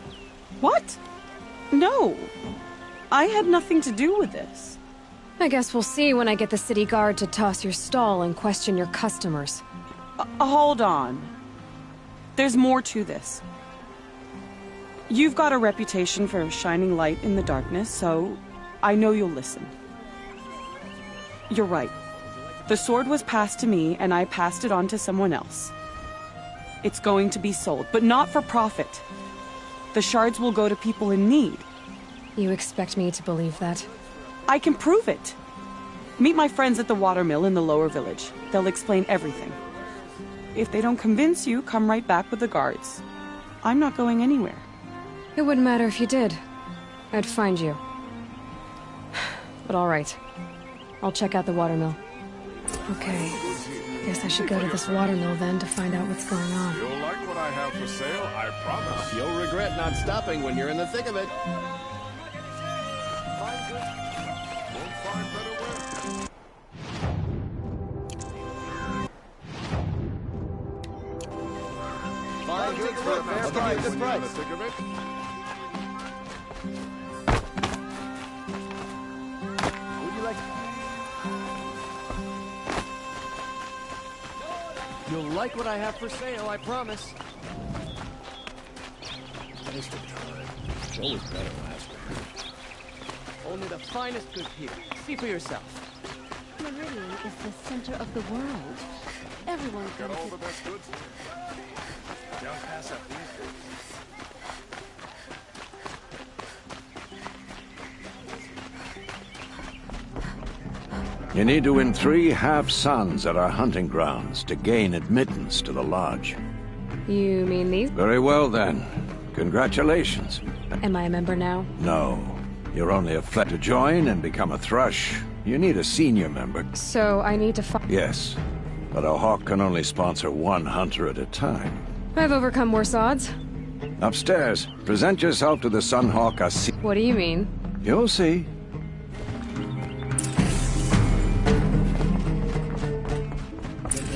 What? No. I had nothing to do with this. I guess we'll see when I get the city guard to toss your stall and question your customers. Hold on. There's more to this. You've got a reputation for shining light in the darkness, so I know you'll listen. You're right. The sword was passed to me, and I passed it on to someone else. It's going to be sold, but not for profit. The shards will go to people in need. You expect me to believe that? I can prove it. Meet my friends at the watermill in the lower village. They'll explain everything. If they don't convince you, come right back with the guards. I'm not going anywhere. It wouldn't matter if you did. I'd find you. But all right. I'll check out the watermill. Okay. Guess I should go to this watermill then to find out what's going on. You'll like what I have for sale, I promise. You'll regret not stopping when you're in the thick of it. Fine goods for a fair price. Good price. Would you like? You'll like what I have for sale, I promise. Waste of time. It's always better last time. Only the finest goods here. See for yourself. Meridian is the center of the world. Everyone Got comes all to... the best goods. Don't pass up these goods. You need to win 3 half-suns at our hunting grounds to gain admittance to the lodge. You mean these? Very well, then. Congratulations. Am I a member now? No. You're only a flet to join and become a thrush. You need a senior member. So I need to find... Yes. But a hawk can only sponsor 1 hunter at a time. I've overcome worse odds. Upstairs. Present yourself to the Sunhawk Asi... What do you mean? You'll see.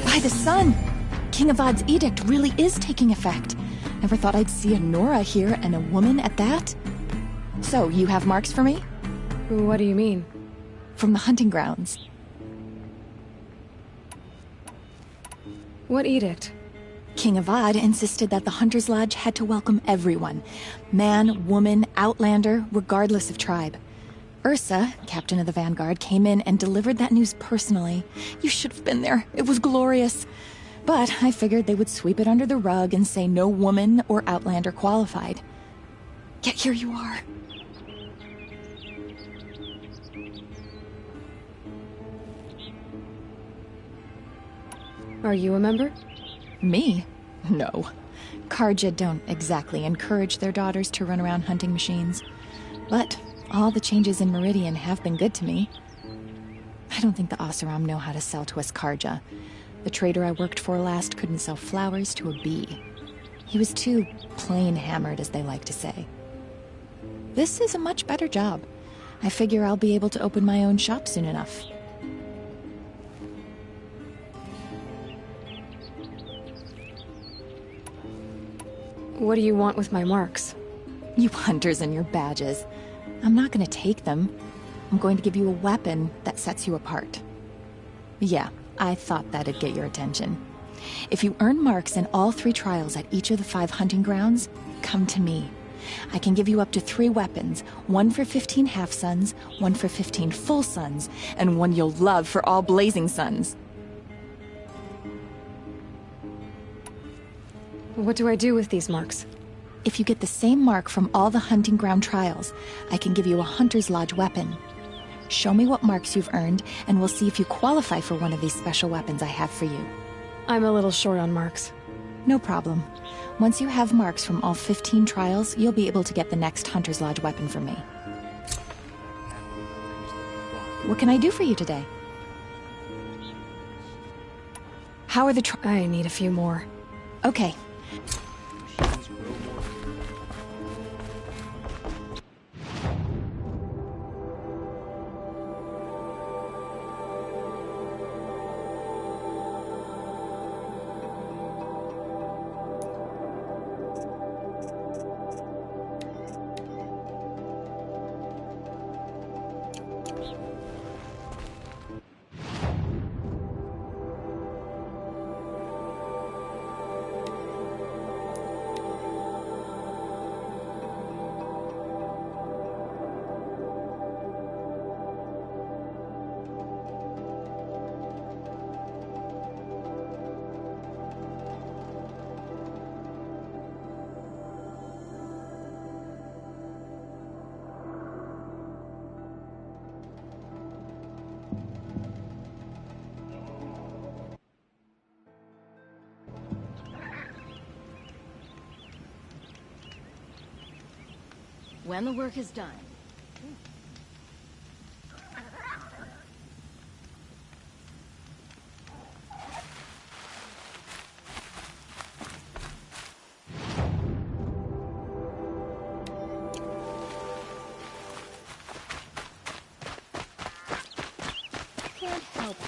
By the sun! King Avad's edict really is taking effect. Never thought I'd see a Nora here and a woman at that. So, you have marks for me? What do you mean? From the hunting grounds. What edict? King Avad insisted that the Hunter's Lodge had to welcome everyone. Man, woman, outlander, regardless of tribe. Ursa, captain of the Vanguard, came in and delivered that news personally. You should have been there. It was glorious. But I figured they would sweep it under the rug and say no woman or outlander qualified. Yet here you are. Are you a member? Me? No. Karja don't exactly encourage their daughters to run around hunting machines. But all the changes in Meridian have been good to me. I don't think the Oseram know how to sell to us Karja. The trader I worked for last couldn't sell flowers to a bee. He was too plain hammered, as they like to say. This is a much better job. I figure I'll be able to open my own shop soon enough. What do you want with my marks? You hunters and your badges. I'm not going to take them. I'm going to give you a weapon that sets you apart. Yeah, I thought that'd get your attention. If you earn marks in all 3 trials at each of the 5 hunting grounds, come to me. I can give you up to 3 weapons, 1 for 15 half-suns, 1 for 15 full suns, and 1 you'll love for all blazing suns. What do I do with these marks? If you get the same mark from all the hunting ground trials, I can give you a Hunter's Lodge weapon. Show me what marks you've earned, and we'll see if you qualify for one of these special weapons I have for you. I'm a little short on marks. No problem. Once you have marks from all 15 trials, you'll be able to get the next Hunter's Lodge weapon from me. What can I do for you today? How are the I need a few more. Okay. When the work is done. Can't help it.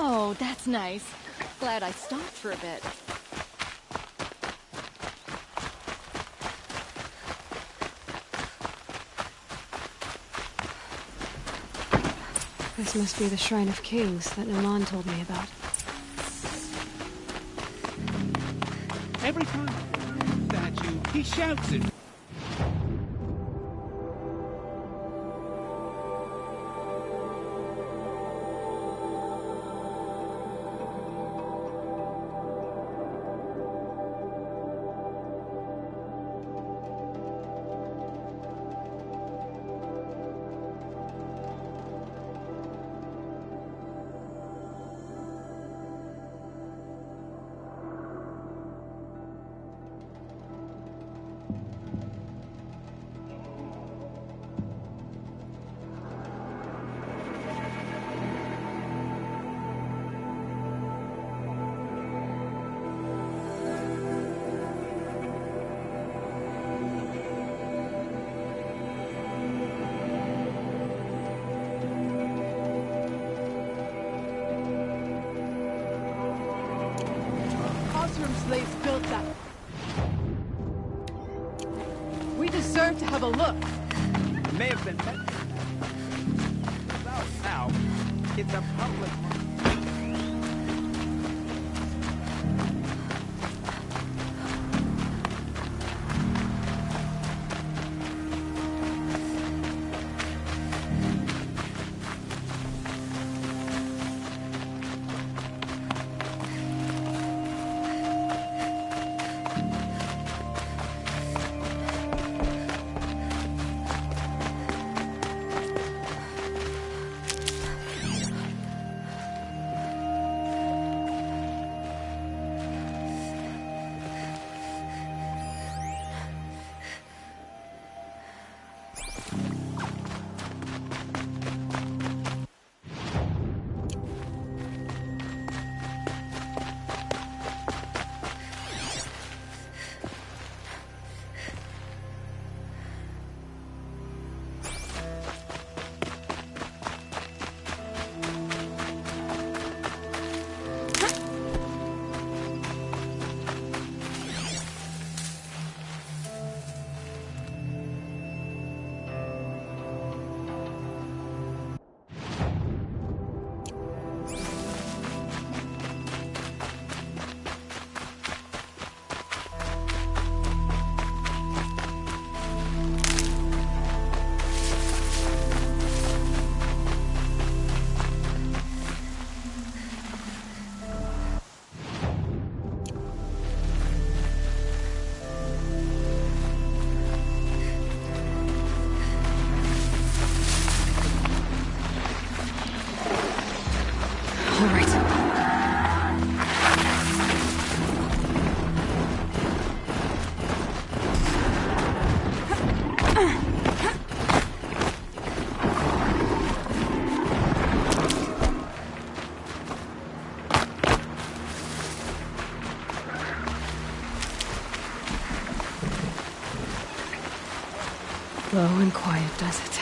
Oh, that's nice. Glad I stopped for a bit. This must be the Shrine of Kings that Naman told me about. Every time statue, he shouts it. of a look. It may have been meant. Now, it's a public. Low and quiet does it.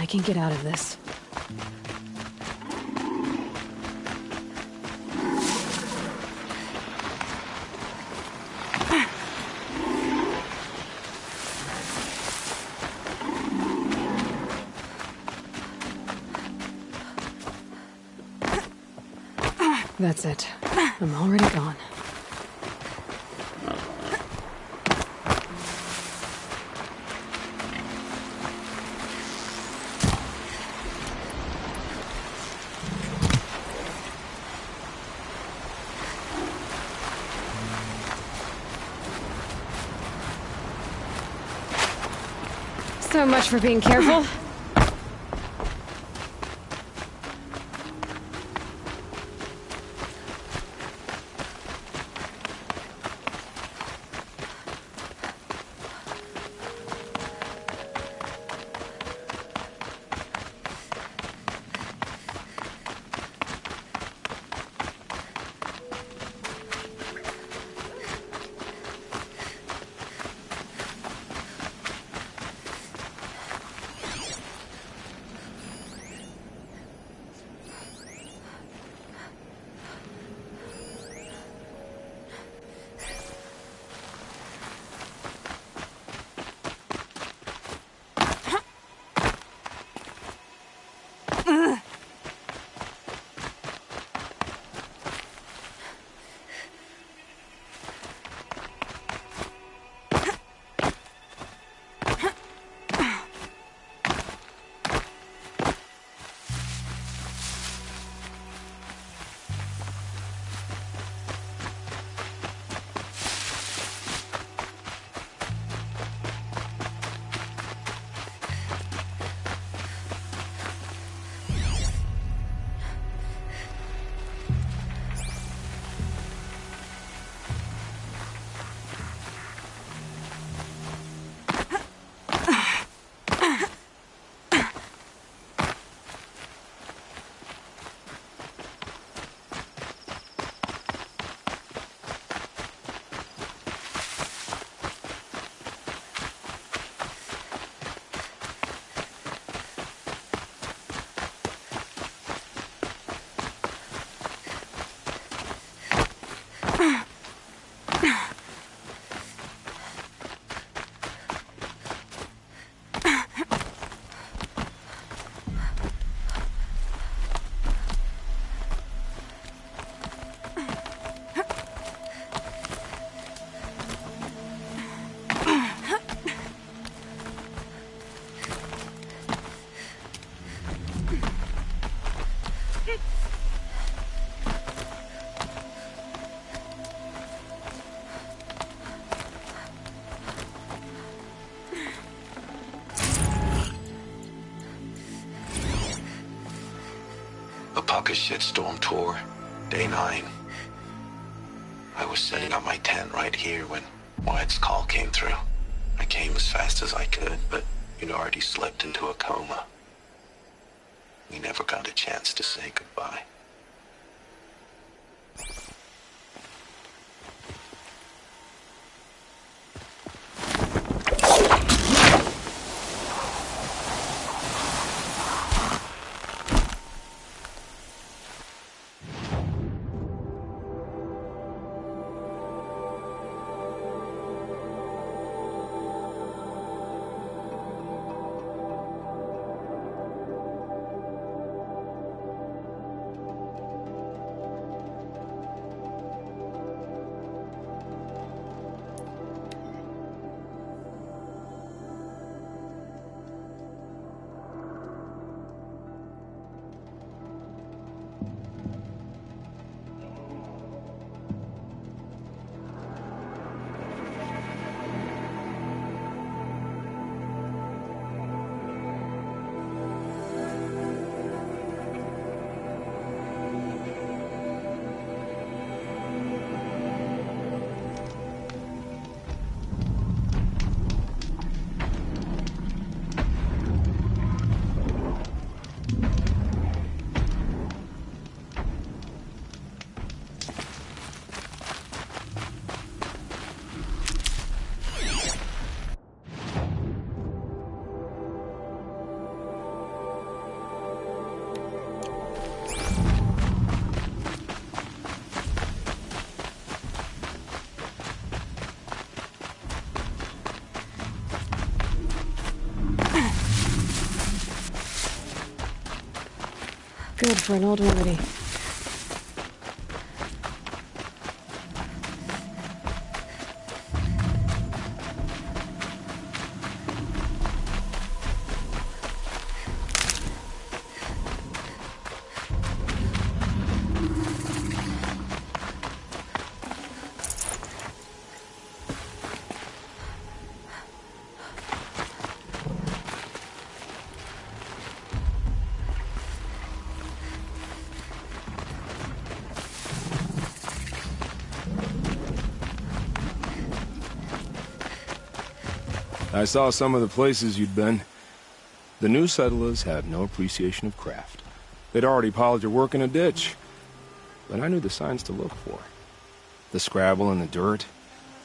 I can get out of this. That's it. I'm already gone. So much for being careful. Pucka shitstorm tour, day 9. I was setting up my tent right here when Wyatt's call came through. I came as fast as I could, but you'd already slipped into a coma. We never got a chance to say goodbye. Good for an old remedy. I saw some of the places you'd been. The new settlers had no appreciation of craft. They'd already piled your work in a ditch. But I knew the signs to look for. The scrabble in the dirt.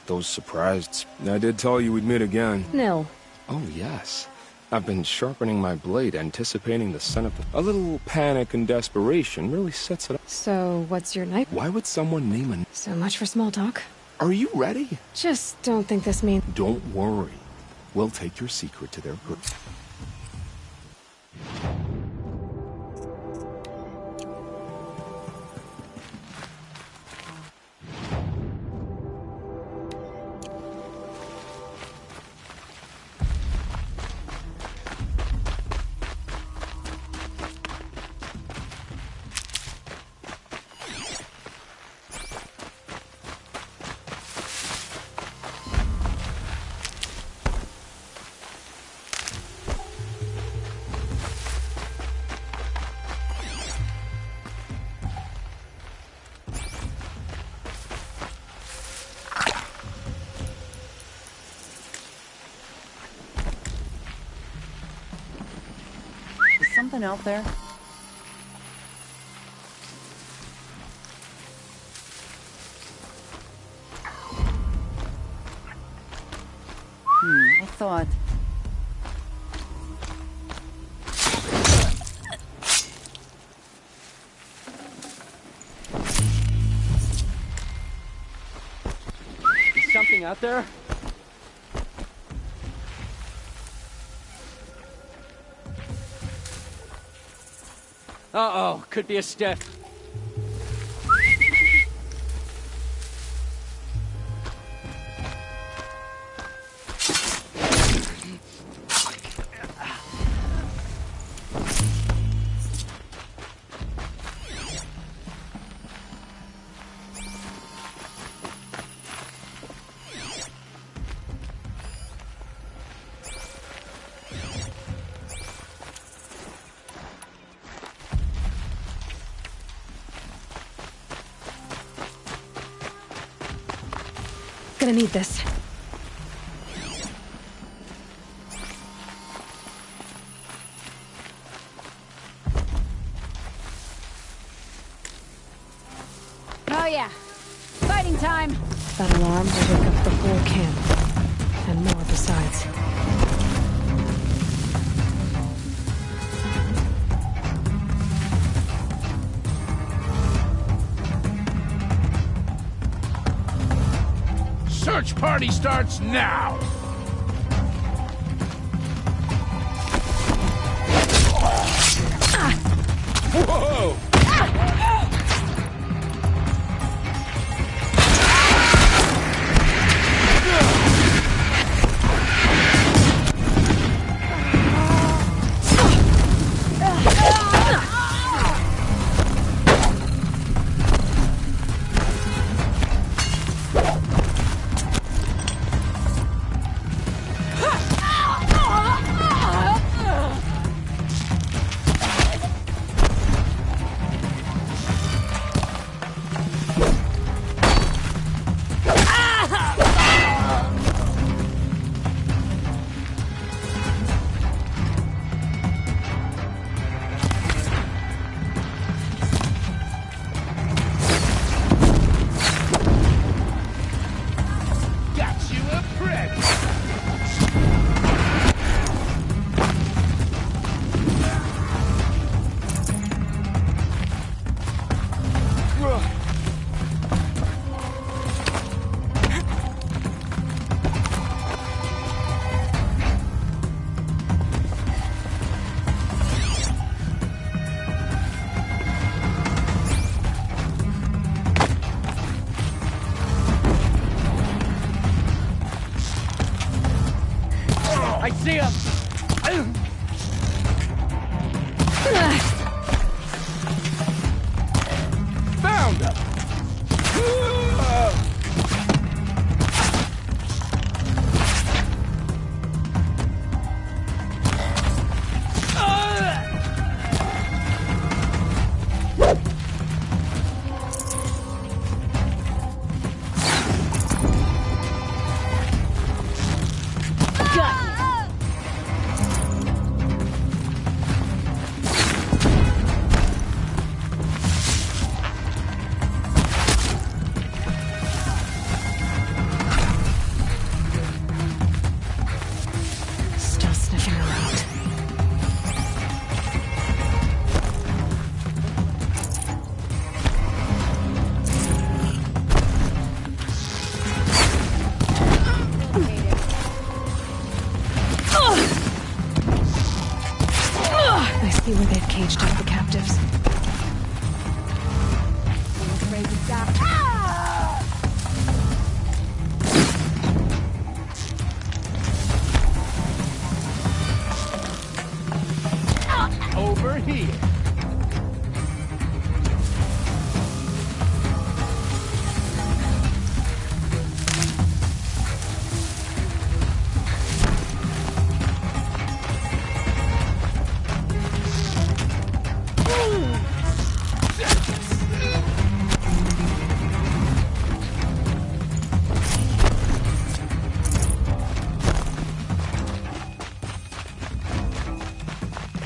Those surprised... I did tell you we'd meet again. Nil. Oh, yes. I've been sharpening my blade, anticipating the scent of the... A little panic and desperation really sets it up. So, what's your knife? Why would someone name a... So much for small talk. Are you ready? Just don't think this means... Don't worry. We'll take your secret to their good. Something out there? I thought... Is something out there? Uh-oh, could be a stiff. Gonna need this. Oh yeah, fighting time. That alarm will wake up the whole camp, and more besides. Search party starts now! Whoa! stop the captives. Over here.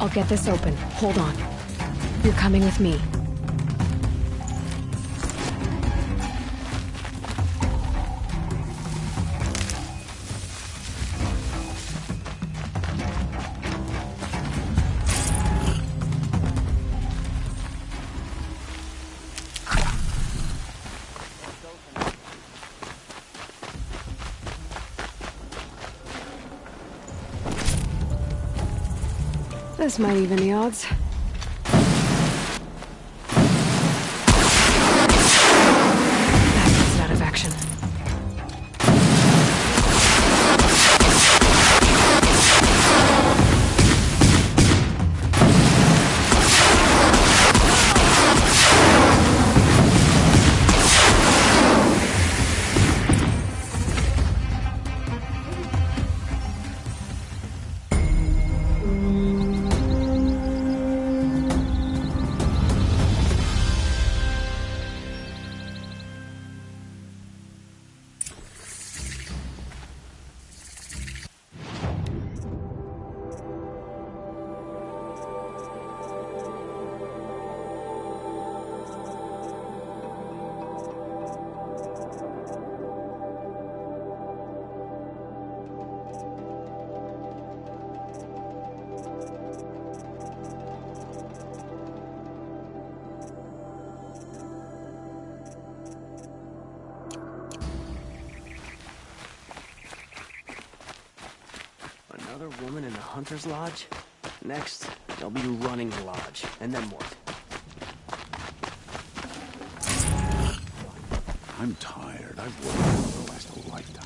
I'll get this open. Hold on. You're coming with me. This might even the odds. That gets it out of action. Another woman in the Hunter's Lodge? Next, they'll be running the lodge. And then what? I'm tired. I've worked for the last whole lifetime.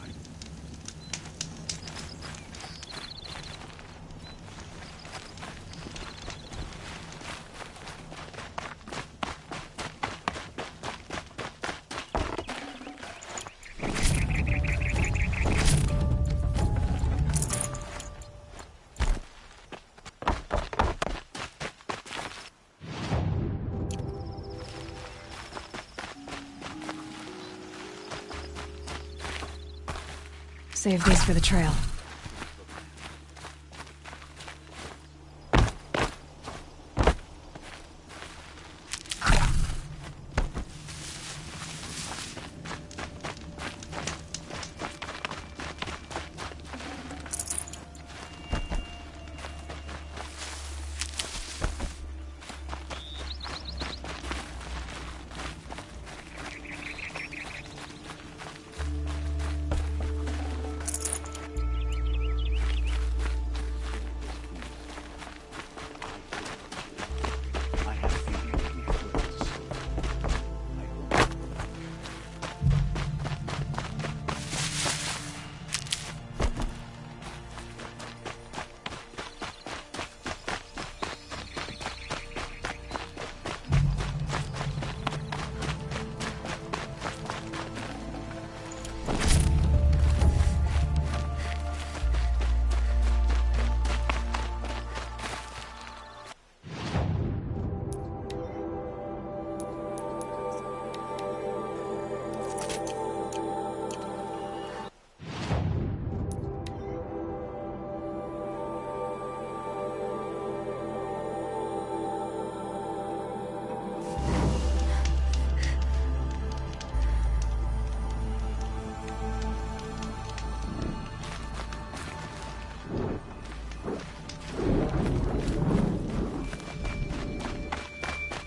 Save these for the trail.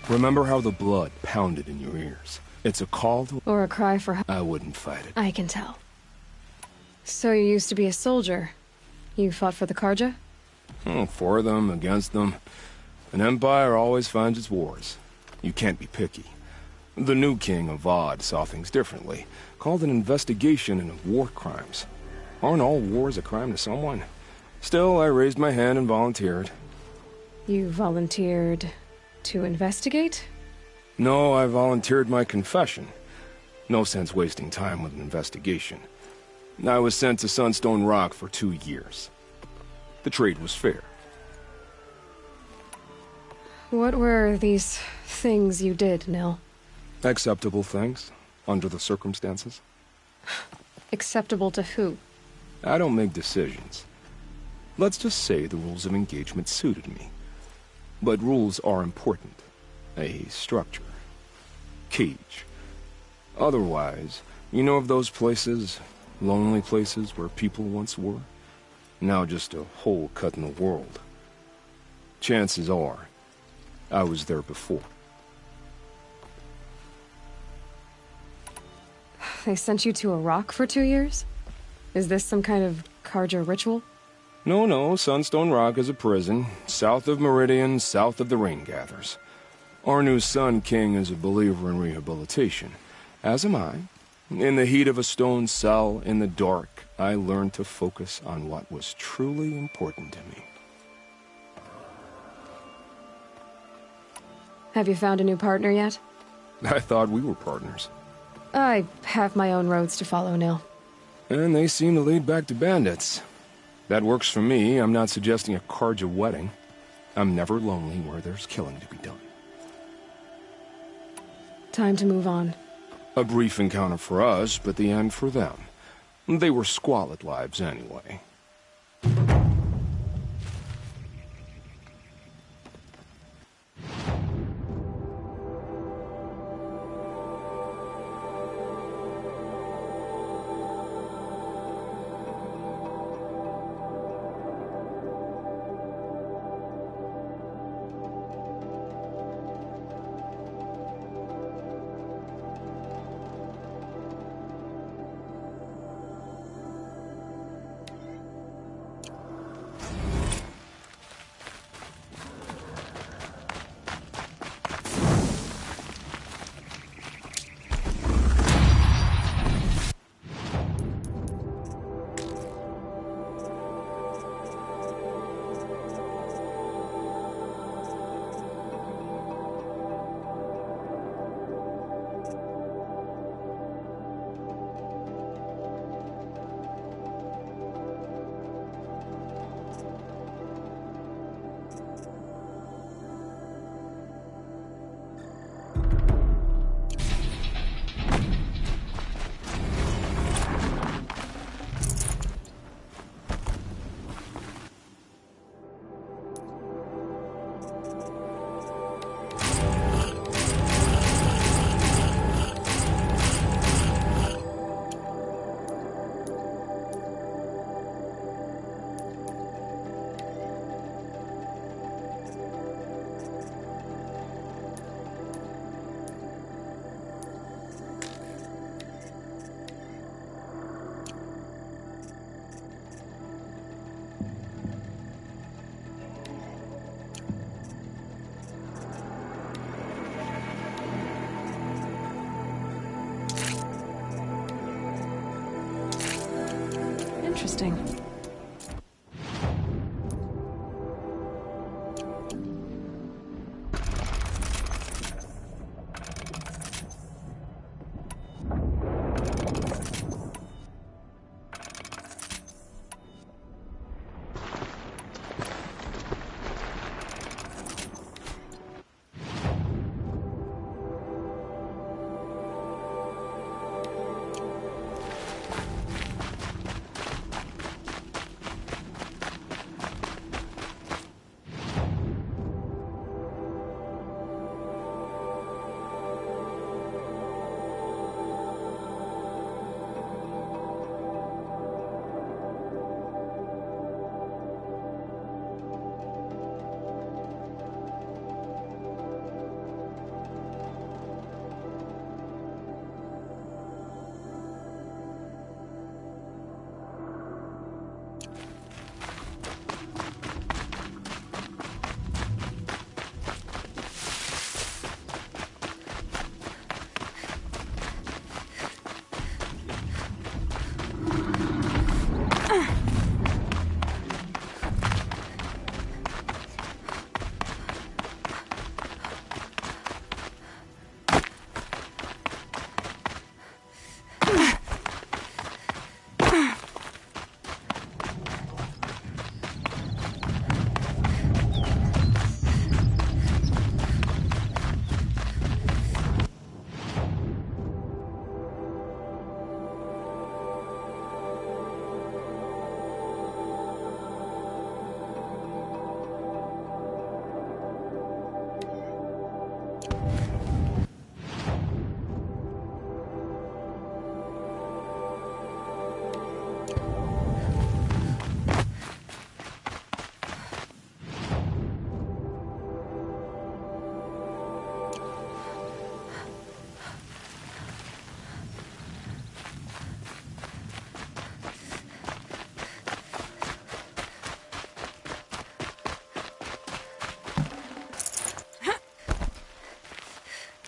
Remember how the blood pounded in your ears? It's a call to... Or a cry for help. I wouldn't fight it. I can tell. So you used to be a soldier. You fought for the Karja? For them, against them. An empire always finds its wars. You can't be picky. The new king of Vod saw things differently, called an investigation into war crimes. Aren't all wars a crime to someone? Still, I raised my hand and volunteered. You volunteered to investigate? No, I volunteered my confession. No sense wasting time with an investigation. I was sent to Sunstone Rock for 2 years. The trade was fair. What were these things you did, Nil? Acceptable things, under the circumstances. Acceptable to who? I don't make decisions. Let's just say the rules of engagement suited me. But rules are important. A structure. Cage. Otherwise, you know of those places, lonely places where people once were? Now just a hole cut in the world. Chances are, I was there before. They sent you to a rock for 2 years? Is this some kind of Carja ritual? No, Sunstone Rock is a prison, south of Meridian, south of the Rain Gathers. Our new Sun King is a believer in rehabilitation, as am I. In the heat of a stone cell, in the dark, I learned to focus on what was truly important to me. Have you found a new partner yet? I thought we were partners. I have my own roads to follow, Nil. And they seem to lead back to bandits. That works for me. I'm not suggesting a Carja wedding. I'm never lonely where there's killing to be done. Time to move on. A brief encounter for us, but the end for them. They were squalid lives anyway. Interesting.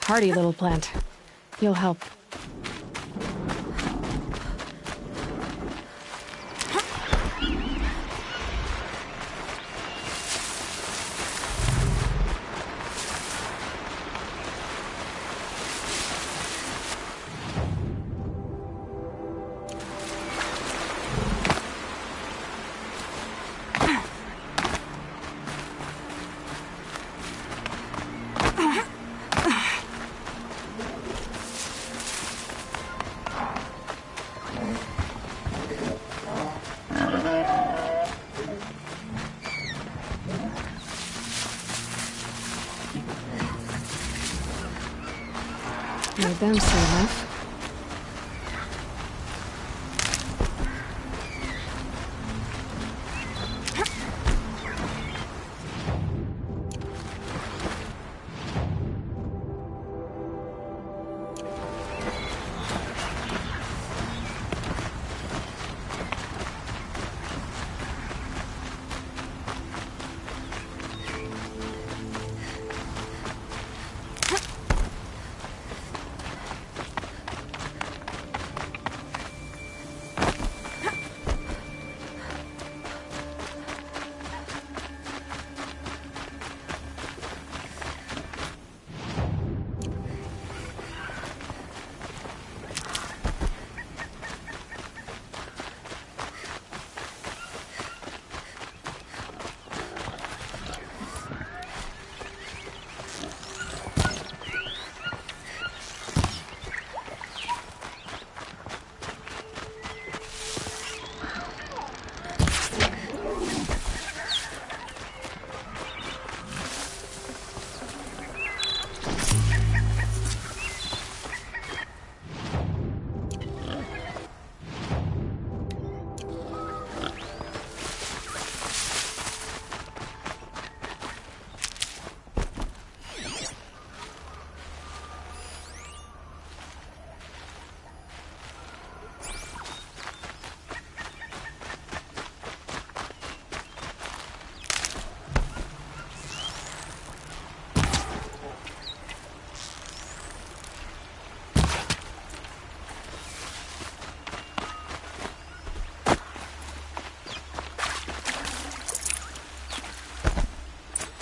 Hardy little plant. You'll help. Made them soon enough.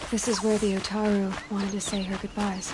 This is where the Otaru wanted to say her goodbyes.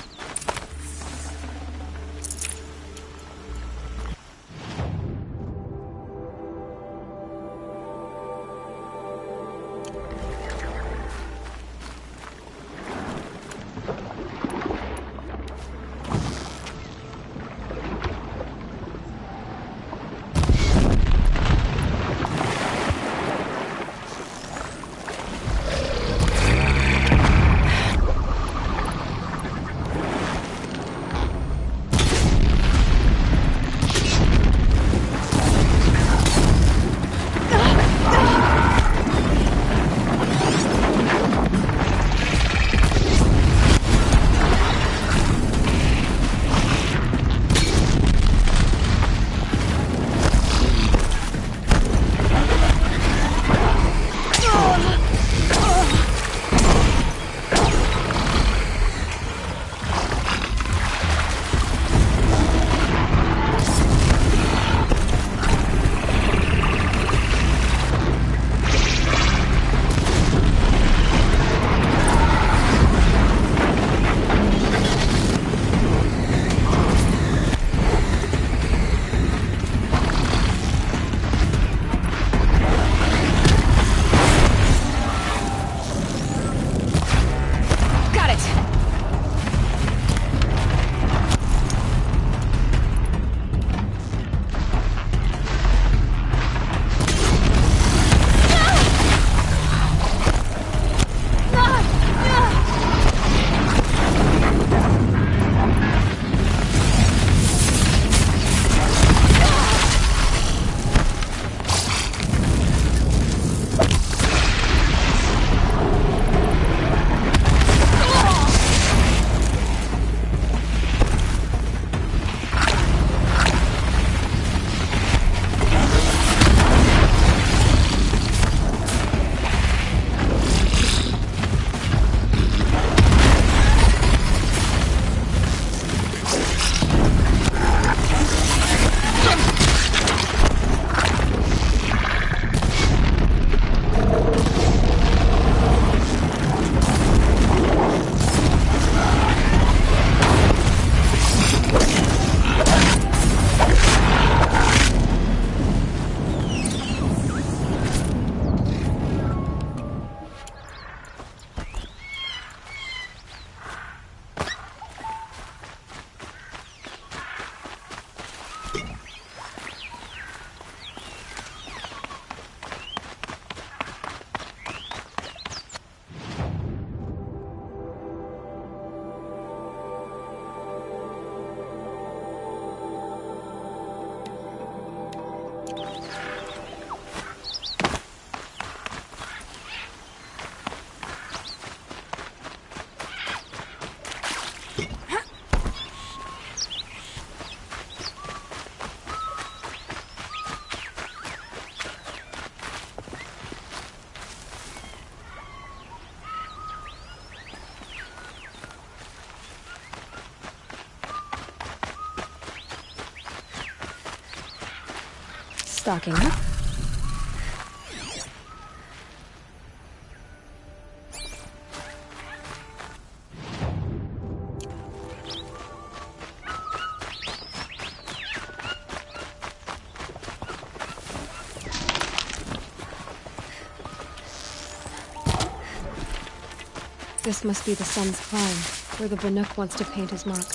Stocking up. This must be the sun's climb, where the Bannock wants to paint his mark.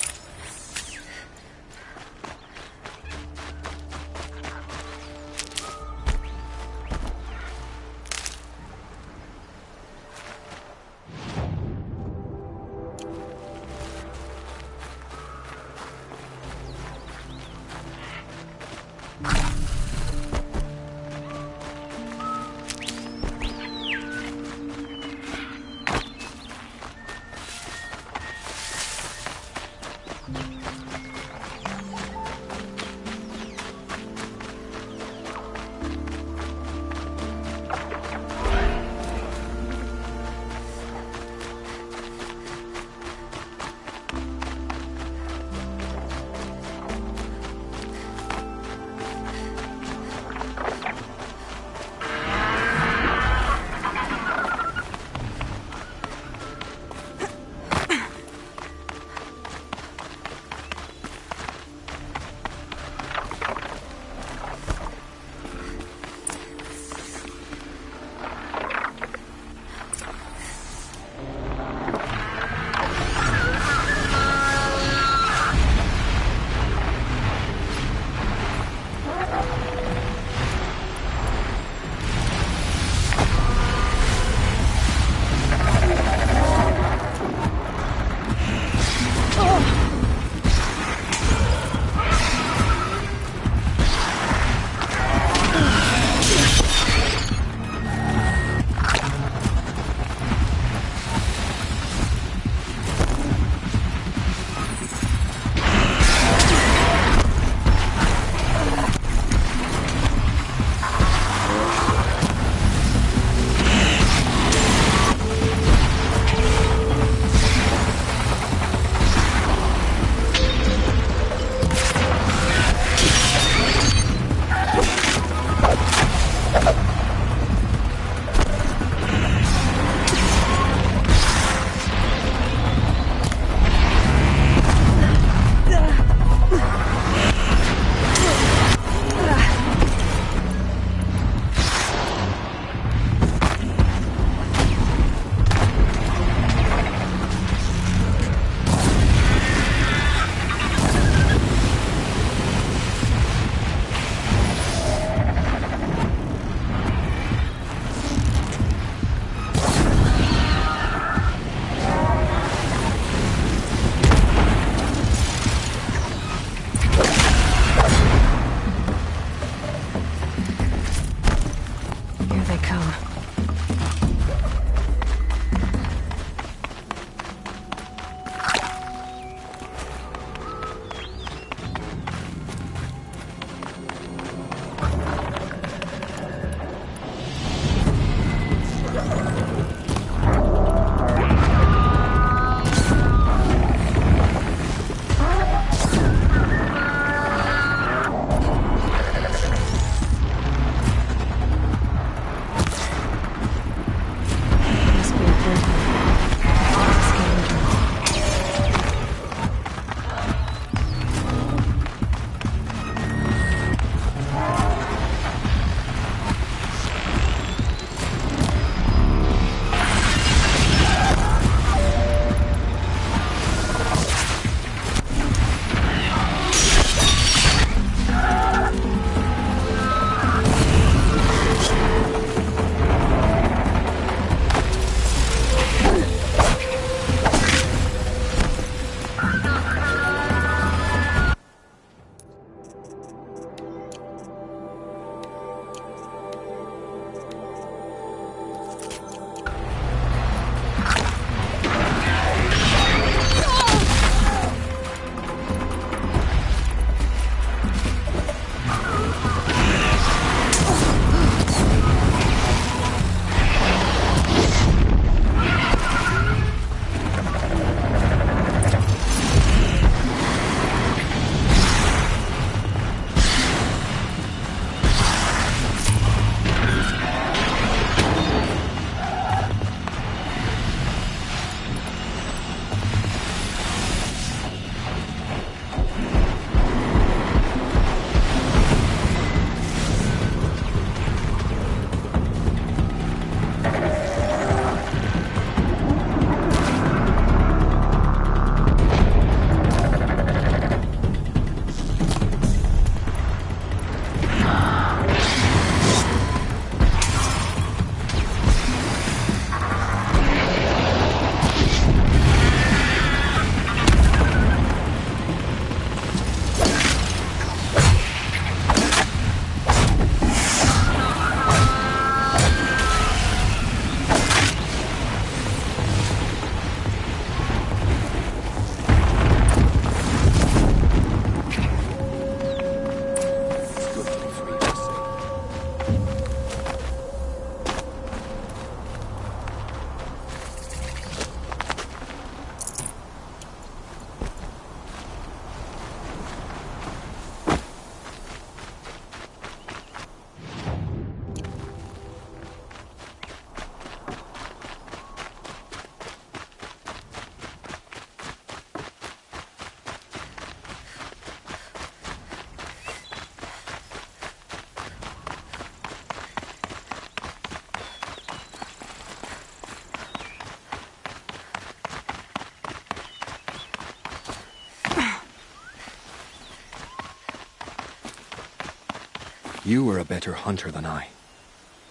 You are a better hunter than I.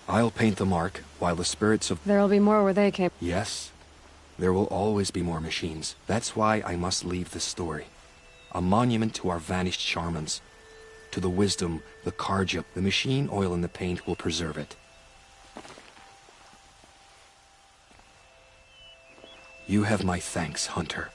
I'll paint the mark, while the spirits of... There'll be more where they came. Yes. There will always be more machines. That's why I must leave this story. A monument to our vanished shamans. To the wisdom, the Karja, the machine oil in the paint will preserve it. You have my thanks, Hunter.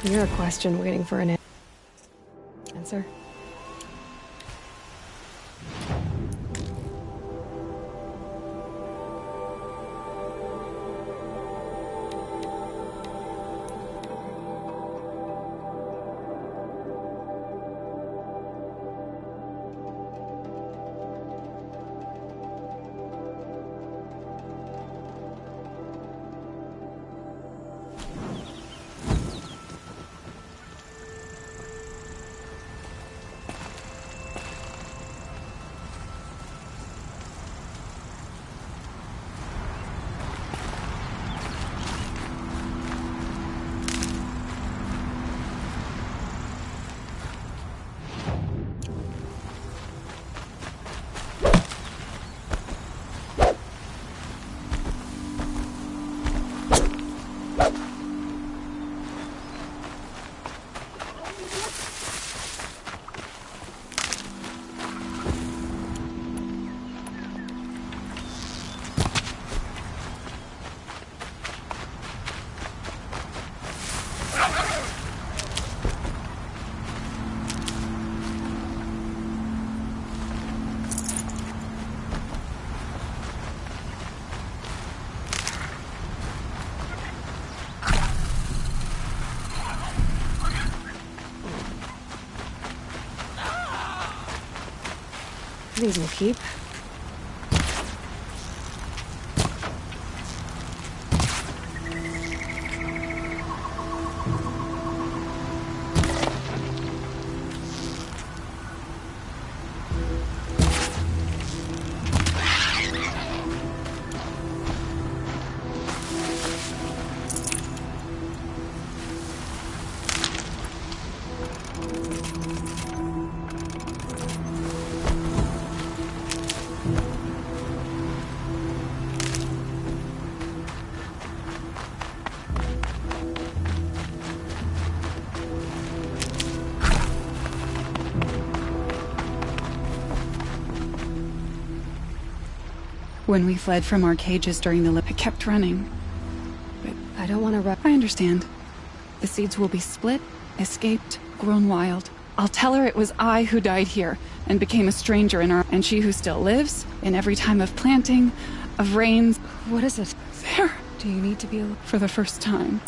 You're a question waiting for an answer. These will keep. When we fled from our cages during the I kept running. But I don't want to I understand. The seeds will be split, escaped, grown wild. I'll tell her it was I who died here and became a stranger in our... And she who still lives in every time of planting, of rains. What is it? There. Do you need to be... For the first time.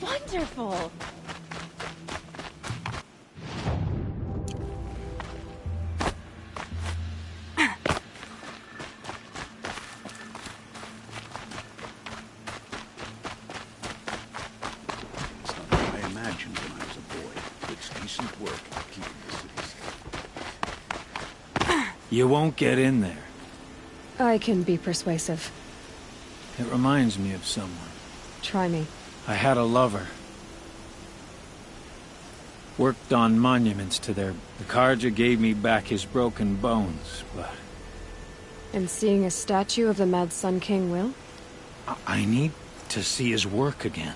Wonderful! It's not what I imagined when I was a boy. It's decent work keeping the city safe. You won't get in there. I can be persuasive. It reminds me of someone. Try me. I had a lover. worked on monuments to their... The Karja gave me back his broken bones, but... And seeing a statue of the Mad Sun King will? I need to see his work again.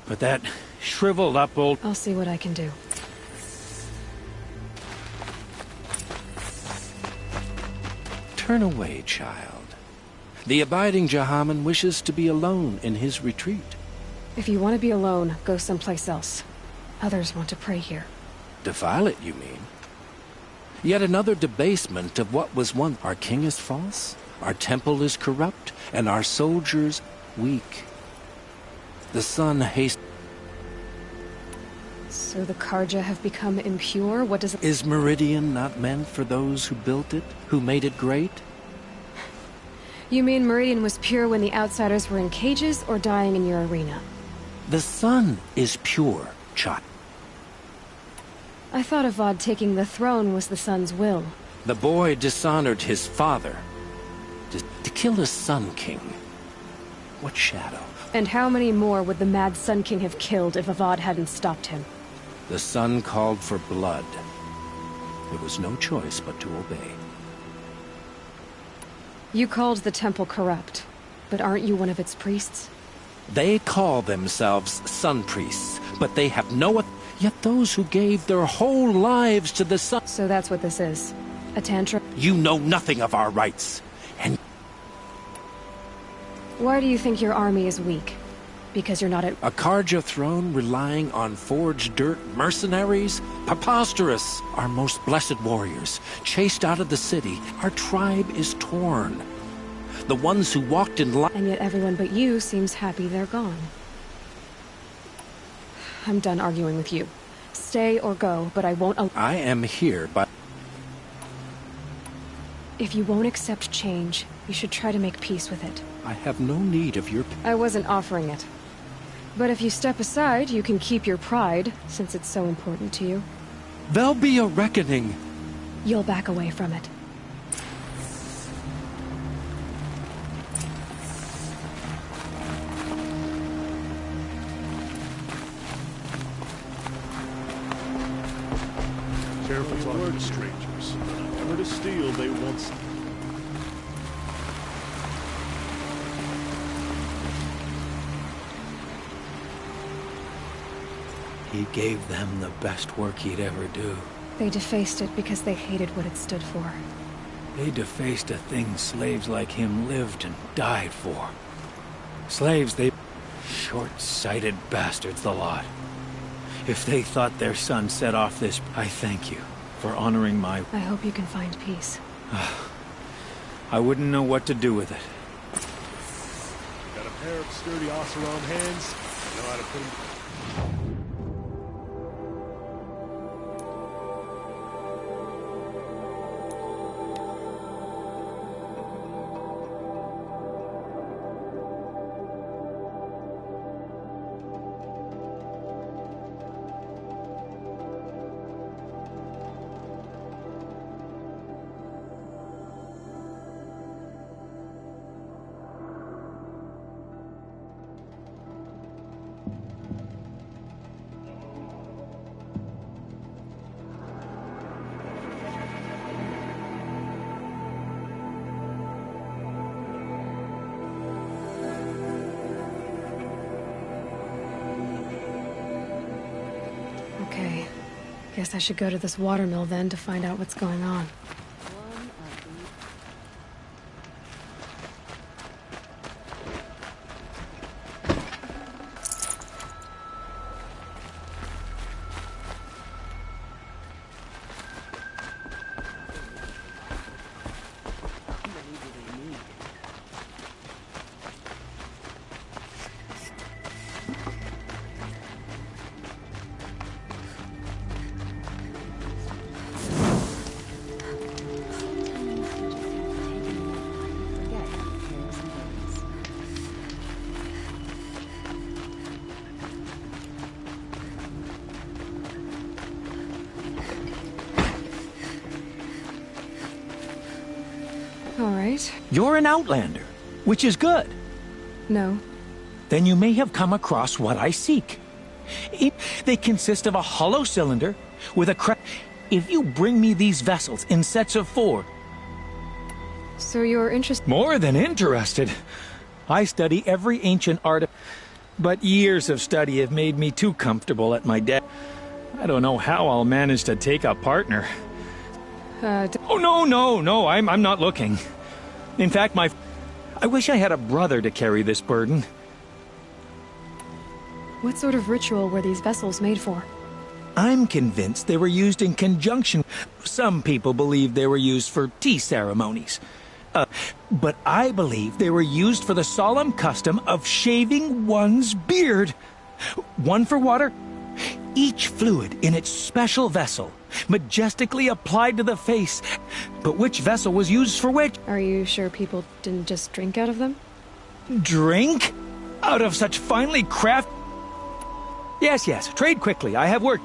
But that shriveled up old... I'll see what I can do. Turn away, child. The abiding Jahaman wishes to be alone in his retreat. If you want to be alone, go someplace else. Others want to pray here. Defile it, you mean? Yet another debasement of what was once. Our king is false, our temple is corrupt, and our soldiers weak. The sun hastens. So the Karja have become impure? What does it... Is Meridian not meant for those who built it, who made it great? You mean Meridian was pure when the outsiders were in cages or dying in your arena? The sun is pure, child. I thought Avad taking the throne was the sun's will. The boy dishonored his father. To kill the Sun King. What shadow? And how many more would the Mad Sun King have killed if Avad hadn't stopped him? The sun called for blood. There was no choice but to obey. You called the temple corrupt, but aren't you one of its priests? They call themselves sun priests, but they have no... Yet those who gave their whole lives to the sun... So that's what this is. A tantrum? You know nothing of our rights, and... Why do you think your army is weak? Because you're not at... A Karja throne relying on forged dirt mercenaries? Preposterous! Our most blessed warriors, chased out of the city. Our tribe is torn. The ones who walked in light... And yet everyone but you seems happy they're gone. I'm done arguing with you. Stay or go, but I won't... I am here, but... If you won't accept change, you should try to make peace with it. I have no need of your... I wasn't offering it. But if you step aside, you can keep your pride, since it's so important to you. There'll be a reckoning. You'll back away from it. Careful talking to strangers. Never to steal, they once... He gave them the best work he'd ever do. They defaced it because they hated what it stood for. They defaced a thing slaves like him lived and died for. Slaves, they... Short-sighted bastards, the lot. If they thought their son set off this... I thank you for honoring my... I hope you can find peace. I wouldn't know what to do with it. Got a pair of sturdy Oseram hands. Know how to put them... Okay. Guess I should go to this watermill then to find out what's going on. You're an outlander, which is good. No. Then you may have come across what I seek. They consist of a hollow cylinder with a crack. If you bring me these vessels in sets of 4... So you're interested? More than interested. I study every ancient art, but years of study have made me too comfortable at my desk. I don't know how I'll manage to take a partner. Oh, no, I'm not looking. In fact, I wish I had a brother to carry this burden. What sort of ritual were these vessels made for? I'm convinced they were used in conjunction. Some people believe they were used for tea ceremonies. But I believe they were used for the solemn custom of shaving one's beard. One for water, each fluid in its special vessel, majestically applied to the face. But which vessel was used for which? Are you sure people didn't just drink out of them? Drink? Out of such finely crafted... Yes, trade quickly. I have work.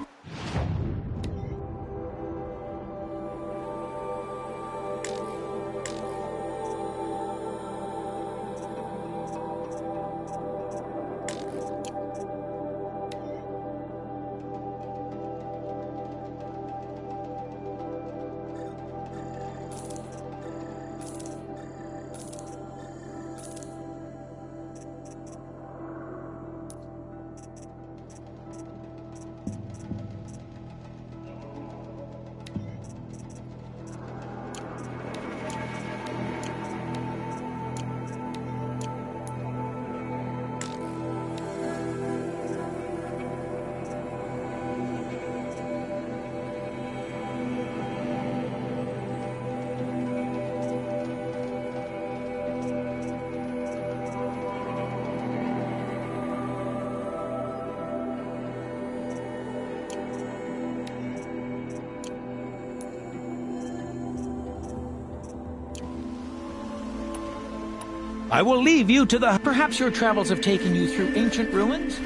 I will leave you to the... Perhaps your travels have taken you through ancient ruins?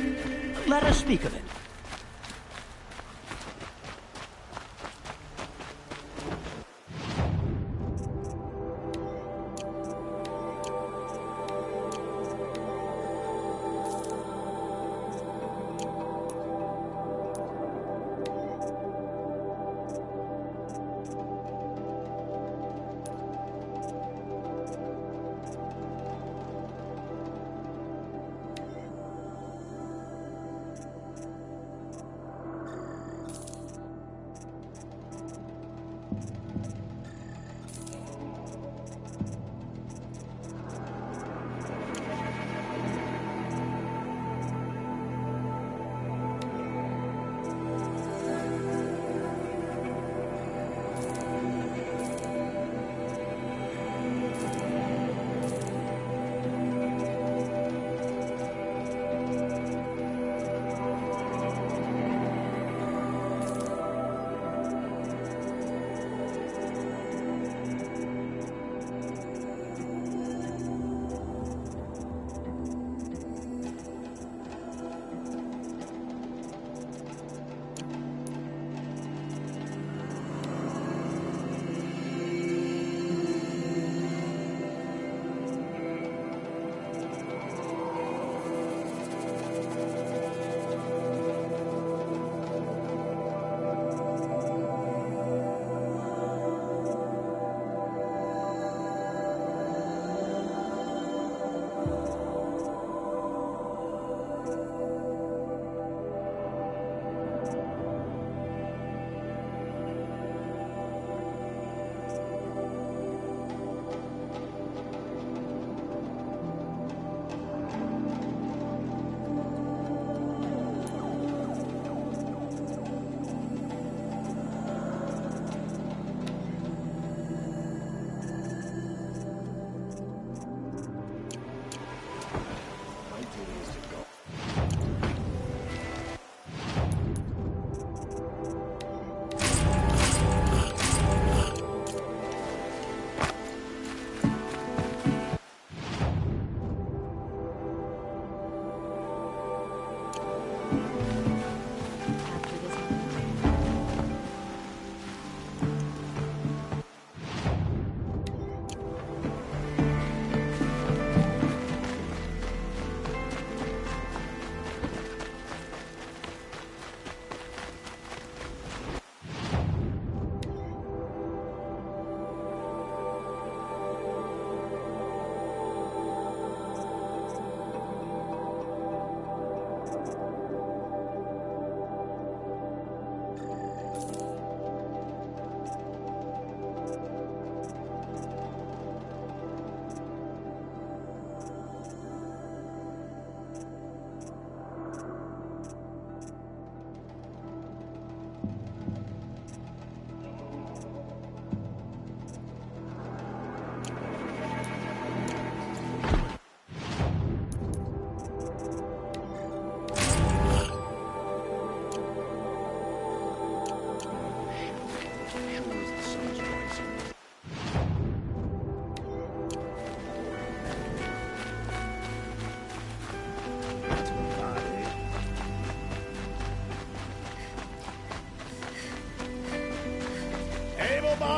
Let us speak of it.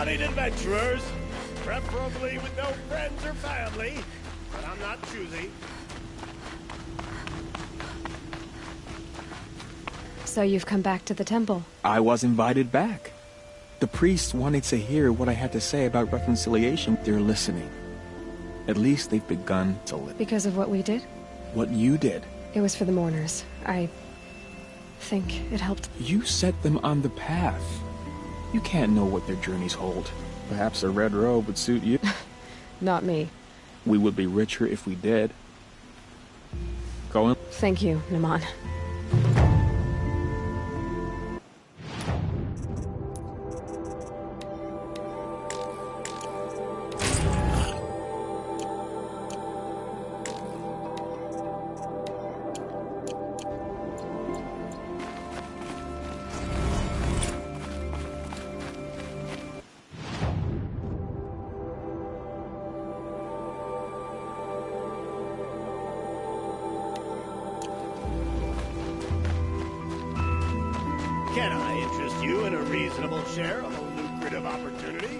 able-bodied adventurers. Preferably with no friends or family. But I'm not choosy. So you've come back to the temple? I was invited back. The priests wanted to hear what I had to say about reconciliation. They're listening. At least they've begun to listen. Because of what we did? What you did. It was for the mourners. I think it helped. You set them on the path. You can't know what their journeys hold. Perhaps a red robe would suit you. Not me. We would be richer if we did. Go in. Thank you, Naman. Can I interest you in a reasonable share of a lucrative opportunity?